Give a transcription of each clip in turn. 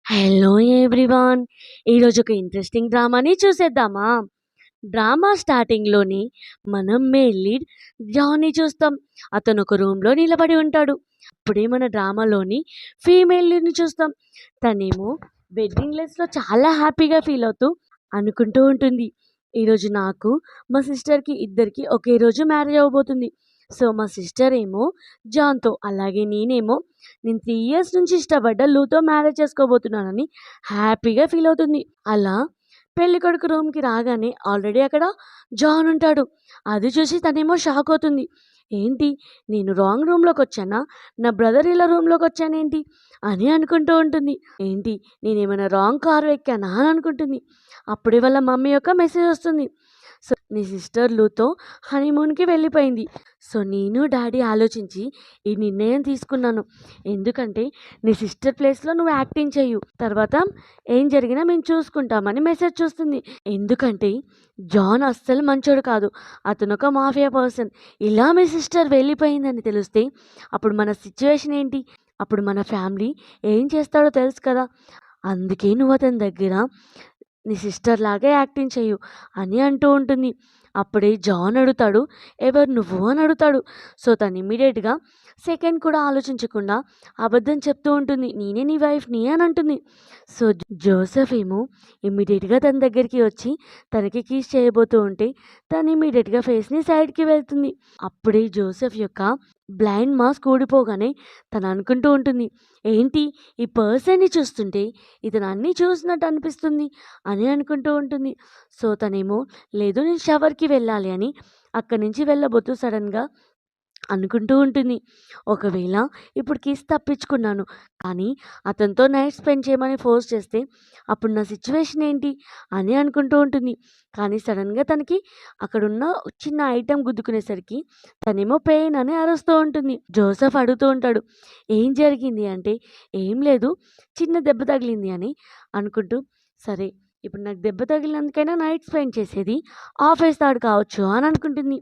Hello everyone. ఈరోజు ఒక interesting డ్రామాని చూసేద్దామా? డ్రామా స్టార్టింగ్‌లోని మనం మెయిన్ లీడ్ జాన్‌ని చూస్తాం. అతను ఒక రూమ్‌లో నిలబడి ఉంటాడు. అప్పుడే మన డ్రామాలోని ఫీమేల్ లీడ్‌ని చూస్తాం. తనేమో వెడ్డింగ్ డ్రెస్‌లో చాలా హ్యాపీగా ఫీల్ అవుతూ అనుకుంటూ ఉంటుంది. ఈరోజు నాకు, మా సిస్టర్‌కి ఇద్దరికీ ఒకే రోజు మ్యారేజ్ అవ్వబోతుంది. సో, మా సిస్టర్ ఏమో జాన్‌తో, అలాగే నేను 3 ఇయర్స్ నుంచి ఇష్టపడ్డ లూతో మ్యారేజ్ చేసుకోబోతున్నానని హ్యాపీగా ఫీల్ అవుతుంది. అలా పెళ్ళికొడుకు రూమ్‌కి రాగానే ఆల్రెడీ అక్కడ జాన్ ఉంటాడు. అది చూసి తనేమో షాక్ అవుతుంది. ఏంటి, నేను రాంగ్ రూమ్‌లోకొచ్చానా? నా బ్రదర్ ఇలా రూమ్‌లోకొచ్చానేంటి? అని అనుకుంటూ ఉంటుంది. ఏంటి, నేనేమైనా రాంగ్ కారు ఎక్కానా అని అనుకుంటుంది. అప్పుడే వాళ్ళ మమ్మీ యొక్క మెసేజ్ వస్తుంది. సో, నీ సిస్టర్ లూతో హనీమూన్‌కి వెళ్ళిపోయింది. సో, నేను డాడీ ఆలోచించి ఈ నిర్ణయం తీసుకున్నాను. ఎందుకంటే నీ సిస్టర్ ప్లేస్‌లో నువ్వు యాక్టింగ్ చెయ్యు. తర్వాత ఏం జరిగినా మేము చూసుకుంటామని మెసేజ్ చూస్తుంది. ఎందుకంటే జాన్ అస్సలు మంచోడు కాదు. అతనొక మాఫియా పర్సన్. ఇలా మీ సిస్టర్ వెళ్ళిపోయిందని తెలిస్తే అప్పుడు మన సిట్యుయేషన్ ఏంటి? అప్పుడు మన ఫ్యామిలీ ఏం చేస్తాడో తెలుసు కదా! అందుకే నువ్వు అతని దగ్గర నీ సిస్టర్ లాగే యాక్టింగ్ చెయ్యు అని అంటూ ఉంటుంది. అప్పుడే జాన్ అడుగుతాడు, ఎవరు నువ్వు అని అడుగుతాడు. సో, తను ఇమ్మీడియట్‌గా సెకండ్ కూడా ఆలోచించకుండా అబద్ధం చెప్తూ ఉంటుంది. నేనే నీ వైఫ్‌ని అని అంటుంది. సో, జోసెఫ్ ఏమో ఇమ్మీడియట్‌గా తన దగ్గరికి వచ్చి తనకి కిస్ చేయబోతూ ఉంటే తను ఇమ్మీడియట్‌గా ఫేస్‌ని సైడ్‌కి వెళ్తుంది. అప్పుడే జోసెఫ్ యొక్క బ్లైండ్ మాస్క్ ఊడిపోగానే తను అనుకుంటూ ఉంటుంది, ఏంటి, ఈ పర్సన్‌ని చూస్తుంటే ఇతను అన్నీ చూసినట్టు అనిపిస్తుంది అని అనుకుంటూ ఉంటుంది. సో, తనేమో లేదు, నేను షవర్‌కి వెళ్ళాలి అని అక్కడి నుంచి వెళ్ళబోతూ సడెన్‌గా అనుకుంటూ ఉంటుంది. ఒకవేళ ఇప్పుడు కిస్ తప్పించుకున్నాను, కానీ అతనితో నైట్ స్పెండ్ చేయమని ఫోర్స్ చేస్తే అప్పుడు నా సిట్యుయేషన్ ఏంటి అని అనుకుంటూ ఉంటుంది. కానీ సడన్‌గా తనకి అక్కడున్న చిన్న ఐటెమ్ గుద్దుకునేసరికి తనేమో పెయిన్ అని అరుస్తూ ఉంటుంది. జోసెఫ్ అడుగుతూ ఉంటాడు, ఏం జరిగింది అంటే, ఏం లేదు, చిన్న దెబ్బ తగిలింది అని అనుకుంటూ, సరే ఇప్పుడు నాకు దెబ్బ తగిలినందుకైనా నైట్ స్పెండ్ చేసేది ఆపేస్తాడు కావచ్చు అని అనుకుంటుంది.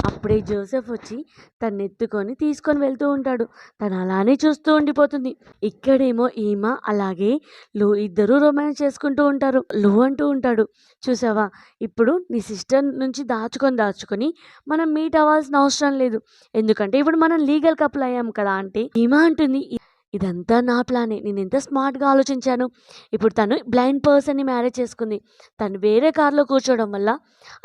అప్పుడే జోసెఫ్ వచ్చి తన్నెత్తుకొని తీసుకొని వెళ్తూ ఉంటాడు. తను అలానే చూస్తూ ఉండిపోతుంది. ఇక్కడేమో ఈమ అలాగే లూ ఇద్దరూ రొమాన్స్ చేసుకుంటూ ఉంటారు. లూ అంటూ ఉంటాడు, చూసావా, ఇప్పుడు నీ సిస్టర్ నుంచి దాచుకొని మనం మీట్ అవ్వాల్సిన అవసరం లేదు. ఎందుకంటే ఇప్పుడు మనం లీగల్ కపుల్ అయ్యాం కదా అంటే, ఈమ అంటుంది, ఇదంతా నా ప్లానే. నేనెంత స్మార్ట్‌గా ఆలోచించాను. ఇప్పుడు తను బ్లైండ్ పర్సన్‌ని మ్యారేజ్ చేసుకుంది. తను వేరే కార్‌లో కూర్చోవడం వల్ల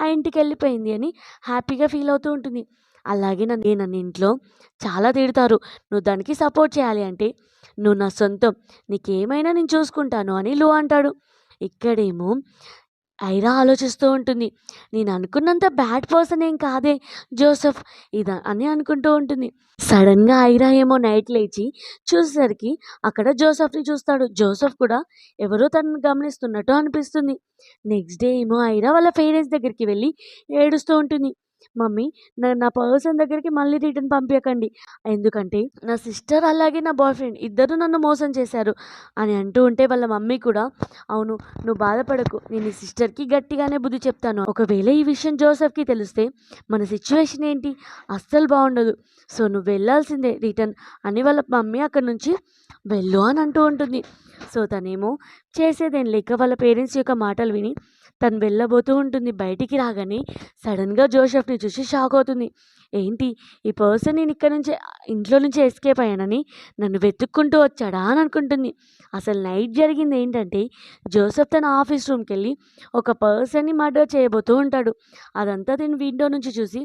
ఆ ఇంటికెళ్ళిపోయింది అని హ్యాపీగా ఫీల్ అవుతూ ఉంటుంది. అలాగే నన్ను ఇంట్లో చాలా తిడతారు. నువ్వు దానికి సపోర్ట్ చేయాలి అంటే, నువ్వు నా సొంతం. నీకేమైనా నేను చూసుకుంటాను అని లూ అంటాడు. ఇక్కడేమో ఐరా ఆలోచిస్తూ ఉంటుంది. నేను అనుకున్నంత బ్యాడ్ పర్సన్ ఏం కాదే జోసెఫ్ అని అనుకుంటూ ఉంటుంది. సడన్‌గా ఐరా ఏమో నైట్ లేచి చూసేసరికి అక్కడ జోసెఫ్‌ని చూస్తాడు. జోసెఫ్ కూడా ఎవరో తనని గమనిస్తున్నట్టు అనిపిస్తుంది. నెక్స్ట్ డే ఏమో ఐరా వాళ్ళ పేరెంట్స్ దగ్గరికి వెళ్ళి ఏడుస్తూ ఉంటుంది. మమ్మీ, నా పర్సన్ దగ్గరికి మళ్ళీ రిటర్న్ పంపియకండి. ఎందుకంటే నా సిస్టర్ అలాగే నా బాయ్ ఫ్రెండ్ ఇద్దరు నన్ను మోసం చేశారు అని అంటూ ఉంటే వాళ్ళ మమ్మీ కూడా, అవును, నువ్వు బాధపడకు, నేను నీ సిస్టర్‌కి గట్టిగానే బుద్ధి చెప్తాను. ఒకవేళ ఈ విషయం జోసెఫ్‌కి తెలిస్తే మన సిట్యుయేషన్ ఏంటి? అస్సలు బాగుండదు. సో, నువ్వు వెళ్ళాల్సిందే రిటర్న్ అని వాళ్ళ మమ్మీ అక్కడి నుంచి వెళ్ళు అని అంటూ ఉంటుంది. సో, తనేమో చేసేదేం లేక వాళ్ళ పేరెంట్స్ యొక్క మాటలు విని తను వెళ్ళబోతూ ఉంటుంది. బయటికి రాగానే సడన్‌గా జోసెఫ్‌ని చూసి షాక్ అవుతుంది. ఏంటి, ఈ పర్సన్ నేను ఇక్కడ నుంచి ఇంట్లో నుంచి ఎస్కేప్ అయ్యానని నన్ను వెతుక్కుంటూ వచ్చాడా అని అనుకుంటుంది. అసలు నైట్ జరిగింది ఏంటంటే, జోసెఫ్ తన ఆఫీస్ రూమ్‌కెళ్ళి ఒక పర్సన్‌ని మర్డర్ చేయబోతూ ఉంటాడు. అదంతా తిను విండో నుంచి చూసి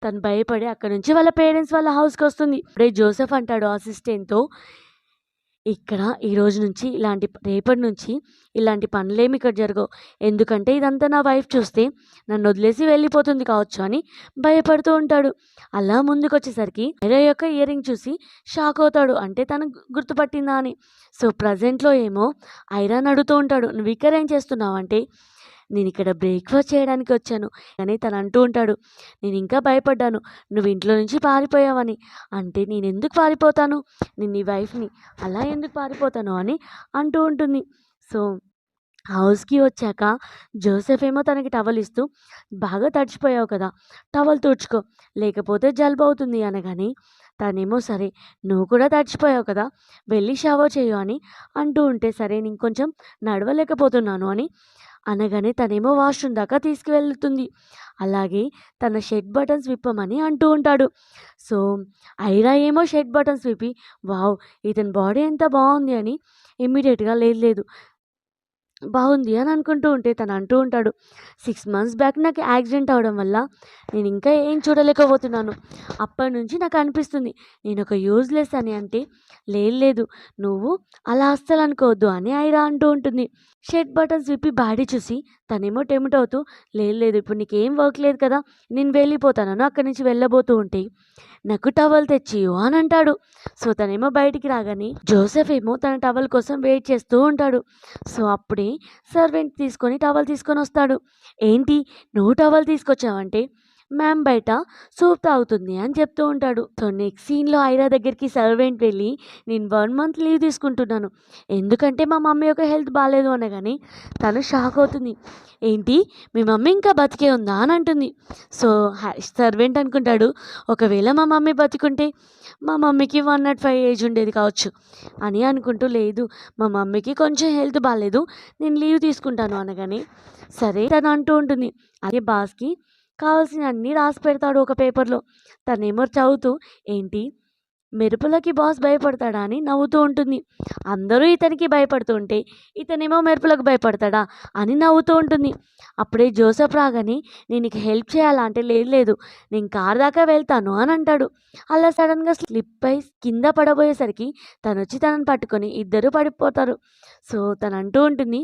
తను భయపడి అక్కడి నుంచి వాళ్ళ పేరెంట్స్ వాళ్ళ హౌస్‌కొస్తుంది. అప్పుడే జోసెఫ్ అంటాడు అసిస్టెంట్‌తో, ఇక్కడ ఈరోజు నుంచి రేపటి నుంచి ఇలాంటి పనులేమి ఇక్కడ జరగవు. ఎందుకంటే ఇదంతా నా వైఫ్ చూస్తే నన్ను వదిలేసి వెళ్ళిపోతుంది కావచ్చు అని భయపడుతూ ఉంటాడు. అలా ముందుకొచ్చేసరికి ఐరా యొక్క ఇయర్ రింగ్ చూసి షాక్ అవుతాడు. అంటే తను గుర్తుపట్టిందా అని. సో, ప్రజెంట్‌లో ఏమో ఐరాని అడుగుతూ ఉంటాడు, నువ్వు ఇక్కడ ఏం చేస్తున్నావు అంటే, నేను ఇక్కడ బ్రేక్‌ఫాస్ట్ చేయడానికి వచ్చాను అని తను అంటూ ఉంటాడు. నేను ఇంకా భయపడ్డాను, నువ్వు ఇంట్లో నుంచి పారిపోయావని. అంటే నేనెందుకు పారిపోతాను? నేను నీ వైఫ్‌ని. అలా ఎందుకు పారిపోతాను అని అంటూ ఉంటుంది. సో, హౌస్‌కి వచ్చాక జోసెఫ్ ఏమో తనకి టవల్ ఇస్తూ, బాగా తడిచిపోయావు కదా, టవల్ తుడుచుకో, లేకపోతే జలుబవుతుంది అనగానే తనేమో సరే నువ్వు కూడా తడిచిపోయావు కదా వెళ్ళి షవర్ చేయు అని అంటూ ఉంటే సరే నేను కొంచెం నడవలేకపోతున్నాను అని అనగానే తనేమో వాష్రూమ్ దాకా తీసుకువెళ్తుంది. అలాగే తన షర్ట్ బటన్స్ విప్పమని అంటూ ఉంటాడు. సో ఐరా ఏమో షర్ట్ బటన్స్ విప్పి వావ్! ఇతని బాడీ ఎంత బాగుంది అని ఇమ్మీడియట్‌గా లేదు లేదు బాగుంది అని అనుకుంటూ ఉంటే తను అంటూ ఉంటాడు 6 మంత్స్ బ్యాక్ నాకు యాక్సిడెంట్ అవ్వడం వల్ల నేను ఇంకా ఏం చూడలేకపోతున్నాను. అప్పటి నుంచి నాకు అనిపిస్తుంది నేను ఒక యూజ్లెస్ అని అంటే లేదు లేదు నువ్వు అలా అస్సలు అనుకోవద్దు అని ఐరా అంటూ ఉంటుంది. షర్ట్ బటన్స్ విప్పి బాడీ చూసి తనేమో టెంప్ట్ అవుతూ లేదు లేదు ఇప్పుడు నీకేం వర్క్ లేదు కదా నేను వెళ్ళిపోతాను అక్కడి నుంచి వెళ్ళబోతూ ఉంటే నాకు టవల్ తెచ్చియు అని అంటాడు. సో తనేమో బయటికి రాగానే జోసెఫ్ ఏమో తన టవల్ కోసం వెయిట్ చేస్తూ ఉంటాడు. సో అప్పుడే సర్వెంట్ తీసుకొని టవల్ తీసుకొని వస్తాడు. ఏంటి నువ్వు టవల్ తీసుకొచ్చావంటే మ్యామ్ బయట సూప్ తాగుతుంది అని చెప్తూ ఉంటాడు. సో నెక్స్ట్ సీన్లో ఐరా దగ్గరికి సర్వెంట్ వెళ్ళి నేను 1 మంత్ లీవ్ తీసుకుంటున్నాను ఎందుకంటే మా మమ్మీ యొక్క హెల్త్ బాగాలేదు అనగానే తను షాక్ అవుతుంది. ఏంటి మీ మమ్మీ ఇంకా బతికే ఉందా అని అంటుంది. సో సర్వెంట్ అనుకుంటాడు ఒకవేళ మా మమ్మీ బతికుంటే మా మమ్మీకి 105 ఏజ్ ఉండేది కావచ్చు అని అనుకుంటూ లేదు మా మమ్మీకి కొంచెం హెల్త్ బాగాలేదు నేను లీవ్ తీసుకుంటాను అనగానే సరే తను అంటూ ఉంటుంది. అదే బాస్కి కావాల్సిన అన్నీ రాసి పెడతాడు ఒక పేపర్లో. తనేమో చదువుతూ ఏంటి మెరుపులకి బాస్ భయపడతాడా అని నవ్వుతూ ఉంటుంది. అందరూ ఇతనికి భయపడుతూ ఉంటే ఇతనేమో మెరుపులకు భయపడతాడా అని నవ్వుతూ ఉంటుంది. అప్పుడే జోసెఫ్ రాగానే నేను నీకు హెల్ప్ చేయాలా అంటే లేదు లేదు నేను కార్ దాకా వెళ్తాను అని అంటాడు. అలా సడన్గా స్లిప్ అయి కింద పడబోయేసరికి తను వచ్చి తనని పట్టుకొని ఇద్దరు పడిపోతారు. సో తను అంటూ ఉంటుంది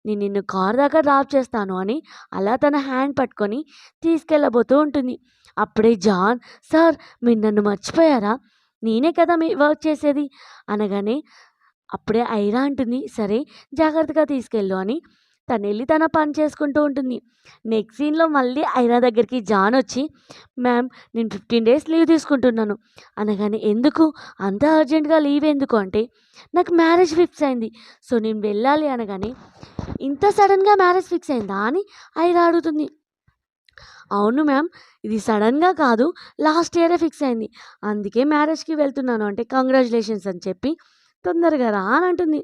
నేను నిన్ను కార్ దాకా డ్రాప్ చేస్తాను అని అలా తన హ్యాండ్ పట్టుకొని తీసుకెళ్ళబోతూ ఉంటుంది. అప్పుడే జాన్ సార్ మీరు నన్ను మర్చిపోయారా నేనే కదా మీ వర్క్ చేసేది అనగానే అప్పుడే ఐరా అంటుంది సరే జాగ్రత్తగా తీసుకెళ్ళు అని తను వెళ్ళి తన పని చేసుకుంటూ ఉంటుంది. నెక్స్ట్ సీన్లో మళ్ళీ ఐరా దగ్గరికి జాన్ వచ్చి మ్యామ్ నేను 15 డేస్ లీవ్ తీసుకుంటున్నాను అనగానే ఎందుకు అంత అర్జెంటుగా లీవ్ ఎందుకు అంటే నాకు మ్యారేజ్ ఫిక్స్ అయింది సో నేను వెళ్ళాలి అనగానే ఇంత సడన్గా మ్యారేజ్ ఫిక్స్ అయిందా అని ఐరా అడుగుతుంది. అవును మ్యామ్ ఇది సడన్గా కాదు లాస్ట్ ఇయరే ఫిక్స్ అయింది అందుకే మ్యారేజ్కి వెళ్తున్నాను అంటే కంగ్రాచులేషన్స్ అని చెప్పి తొందరగా రా అని అంటుంది.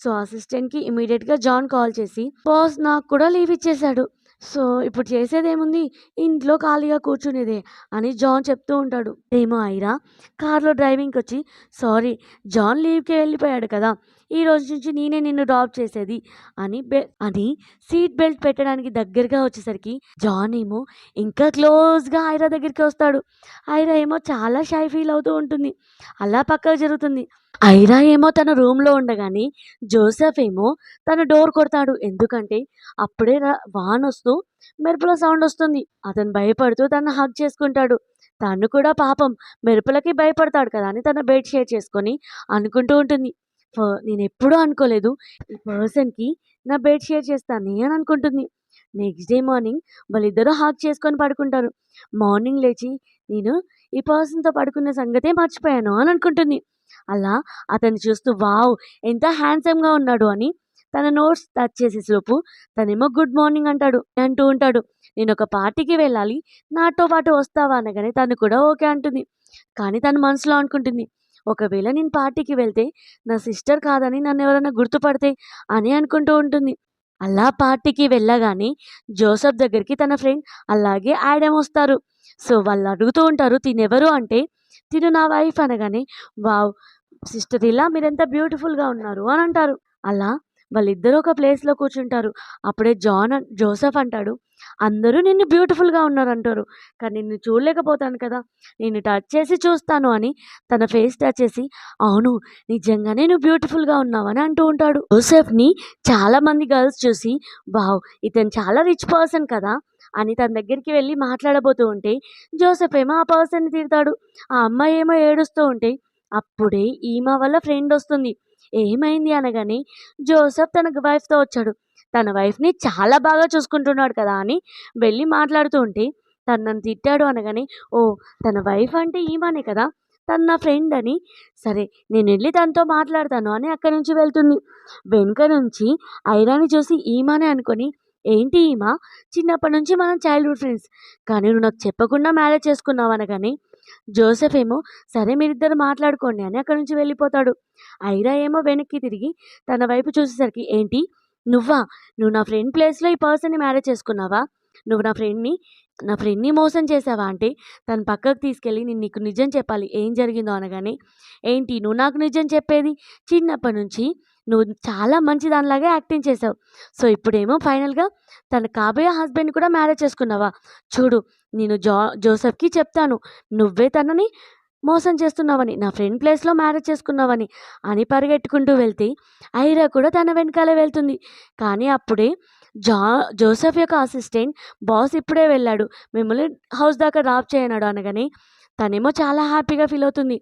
సో అసిస్టెంట్కి ఇమీడియట్గా జాన్ కాల్ చేసి బాస్ నాకు కూడా లీవ్ ఇచ్చేశాడు సో ఇప్పుడు చేసేదేముంది ఇంట్లో ఖాళీగా కూర్చునేదే అని జాన్ చెప్తూ ఉంటాడు. ఏమో ఐరా కార్లో డ్రైవింగ్కి వచ్చి సారీ జాన్ లీవ్కి వెళ్ళిపోయాడు కదా ఈ రోజు నుంచి నేనే నిన్ను డ్రాప్ చేసేది అని సీట్ బెల్ట్ పెట్టడానికి దగ్గరగా వచ్చేసరికి జాన్ ఏమో ఇంకా క్లోజ్గా ఐరా దగ్గరికి వస్తాడు. ఐరా ఏమో చాలా షై ఫీల్ అవుతూ ఉంటుంది. అలా పక్కకు జరుగుతుంది. ఐరా ఏమో తన రూమ్లో ఉండగానే జోసెఫ్ ఏమో తన డోర్ కొడతాడు. ఎందుకంటే అప్పుడే వాన్ వస్తూ మెరుపుల సౌండ్ వస్తుంది. అతను భయపడుతూ తను హగ్ చేసుకుంటాడు. తను కూడా పాపం మెరుపులకి భయపడతాడు కదా అని తన బెడ్ షేర్ చేసుకొని అనుకుంటూ ఉంటుంది నేను ఎప్పుడూ అనుకోలేదు ఈ పర్సన్కి నా బెడ్ షేర్ చేస్తాను అని అనుకుంటుంది. నెక్స్ట్ డే మార్నింగ్ వాళ్ళిద్దరూ హగ్ చేసుకొని పడుకుంటారు. మార్నింగ్ లేచి నేను ఈ పర్సన్తో పడుకున్న సంగతే మర్చిపోయాను అని అనుకుంటుంది. అలా అతన్ని చూస్తూ వావ్ ఎంత హ్యాండ్సమ్గా ఉన్నాడు అని తన నోట్స్ టచ్ చేసేలోపు తనేమో గుడ్ మార్నింగ్ అంటూ ఉంటాడు. నేను ఒక పార్టీకి వెళ్ళాలి నాతో పాటు వస్తావా అనగానే తను కూడా ఓకే అంటుంది. కానీ తను మనసులో అనుకుంటుంది ఒకవేళ నేను పార్టీకి వెళ్తే నా సిస్టర్ కాదని నన్ను ఎవరైనా గుర్తుపడితే అని అనుకుంటూ ఉంటుంది. అలా పార్టీకి వెళ్ళగానే జోసెఫ్ దగ్గరికి తన ఫ్రెండ్ అలాగే యాడమ్ వస్తారు. సో వాళ్ళు అడుగుతూ ఉంటారు తినెవరు అంటే తిను నా వైఫ్ అనగానే వావ్ సిస్టర్ ఇలా మీరెంత బ్యూటిఫుల్గా ఉన్నారు అని అంటారు. అలా వాళ్ళిద్దరూ ఒక ప్లేస్లో కూర్చుంటారు. అప్పుడే జోసెఫ్ అంటాడు అందరూ నిన్ను బ్యూటిఫుల్గా ఉన్నారు అంటారు కానీ నిన్ను చూడలేకపోతాను కదా నేను టచ్ చేసి చూస్తాను అని తన ఫేస్ టచ్ చేసి అవును నిజంగానే నువ్వు బ్యూటిఫుల్గా ఉన్నావు అని అంటూ ఉంటాడు. జోసెఫ్ని చాలామంది గర్ల్స్ చూసి వావ్ ఇతను చాలా రిచ్ పర్సన్ కదా అని తన దగ్గరికి వెళ్ళి మాట్లాడబోతూ ఉంటే జోసెఫ్ ఏమో ఆ పర్సన్ని తిడతాడు. ఆ అమ్మాయి ఏమో ఏడుస్తూ ఉంటే అప్పుడే ఈమె వాళ్ళ ఫ్రెండ్ వస్తుంది. ఏమైంది అనగానే జోసెఫ్ తన వైఫ్తో వచ్చాడు. తన వైఫ్ని చాలా బాగా చూసుకుంటున్నాడు కదా అని వెళ్ళి మాట్లాడుతూ ఉంటే తను నన్ను తిట్టాడు అనగానే ఓ తన వైఫ్ అంటే ఈమెనే కదా తను నా ఫ్రెండ్ అని సరే నేను వెళ్ళి తనతో మాట్లాడతాను అని అక్కడి నుంచి వెళ్తుంది. వెనుక నుంచి ఐరాని చూసి ఈమెనే అనుకొని ఏంటి ఈమా చిన్నప్పటి నుంచి మనం చైల్డ్హుడ్ ఫ్రెండ్స్ కానీ నువ్వు నాకు చెప్పకుండా మ్యారేజ్ చేసుకున్నావు అనగానే జోసెఫ్ ఏమో సరే మీరిద్దరు మాట్లాడుకోండి అని అక్కడి నుంచి వెళ్ళిపోతాడు. ఐరా ఏమో వెనక్కి తిరిగి తన వైపు చూసేసరికి, ఏంటి నువ్వా? నువ్వు నా ఫ్రెండ్ ప్లేస్‌లో ఈ పర్సన్‌ని మ్యారేజ్ చేసుకున్నావా? నువ్వు నా ఫ్రెండ్‌ని మోసం చేశావా? అంటే తను పక్కకు తీసుకెళ్ళి నేను నీకు నిజం చెప్పాలి ఏం జరిగిందో అనగానే, ఏంటి నువ్వు నాకు నిజం చెప్పేది? చిన్నప్పటి నుంచి నువ్వు చాలా మంచిదానిలాగా యాక్టింగ్ చేసావు. సో ఇప్పుడేమో ఫైనల్‌గా తన కాబోయే హస్బెండ్‌ని కూడా మ్యారేజ్ చేసుకున్నావా? చూడు నేను జోసెఫ్‌కి చెప్తాను. నువ్వే తనని మోసం చేస్తున్నావని, నా ఫ్రెండ్ ప్లేస్‌లో మ్యారేజ్ చేసుకున్నావని అని పరిగెట్టుకుంటూ వెళ్తే, ఐరా కూడా తన వెనకాలే వెళ్తుంది. కానీ అప్పుడే జా జోసెఫ్ యొక్క అసిస్టెంట్, బాస్ ఇప్పుడే వెళ్ళాడు. మిమ్మల్ని హౌస్ దాకా డ్రాప్ చేయన్నాడు అనగానే, తనేమో చాలా హ్యాపీగా ఫీల్ అవుతుంది.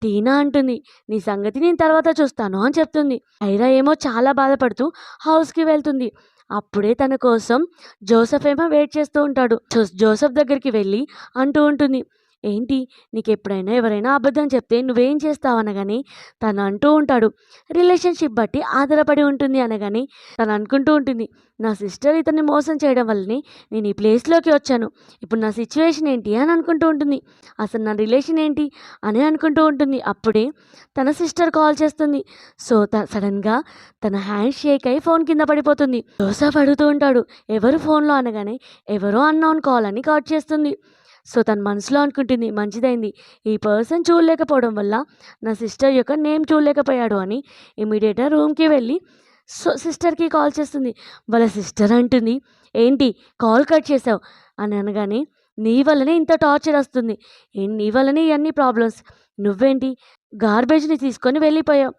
టీనా అంటుంది, నీ సంగతి నేను తర్వాత చూస్తాను అని చెప్తుంది. ఐరా ఏమో చాలా బాధపడుతూ హౌస్‌కి వెళ్తుంది. అప్పుడే తన కోసం జోసెఫ్ ఏమో వెయిట్ చేస్తూ ఉంటాడు. జోసెఫ్ దగ్గరికి వెళ్ళి అంటూ ఉంటుంది, ఏంటి నీకెప్పుడైనా ఎవరైనా అబద్ధం చెప్తే నువ్వేం చేస్తావు అనగానే, తను అంటూ ఉంటాడు, రిలేషన్‌షిప్ బట్టి ఆధారపడి ఉంటుంది అనగానే, తను అనుకుంటూ ఉంటుంది, నా సిస్టర్ ఇతన్ని మోసం చేయడం వల్లనే నేను ఈ ప్లేస్‌లోకి వచ్చాను. ఇప్పుడు నా సిట్యుయేషన్ ఏంటి అని అనుకుంటూ ఉంటుంది. అసలు నా రిలేషన్ ఏంటి అని అనుకుంటూ ఉంటుంది. అప్పుడే తన సిస్టర్ కాల్ చేస్తుంది. సో సడన్‌గా తన హ్యాండ్ షేక్ అయ్యి ఫోన్ కింద పడిపోతుంది. జోసెఫ్ అడుగుతూ ఉంటాడు, ఎవరు ఫోన్‌లో అనగానే, ఎవరో అన్నోన్ కాల్ అని కట్ చేస్తుంది. సో తన మనసులో అనుకుంటుంది, మంచిదైంది ఈ పర్సన్ చూడలేకపోవడం వల్ల నా సిస్టర్ యొక్క నేమ్ చూడలేకపోయాడు అని ఇమీడియట్గా రూమ్కి వెళ్ళి సిస్టర్కి కాల్ చేస్తుంది. వాళ్ళ సిస్టర్ అంటుంది, ఏంటి కాల్ కట్ చేసావు అని అనగానే, నీ వల్లనే ఇంత టార్చర్ వస్తుంది, నీ వల్లనే ఇవన్నీ ప్రాబ్లమ్స్, నువ్వేంటి గార్బేజ్ని తీసుకొని వెళ్ళిపోయావు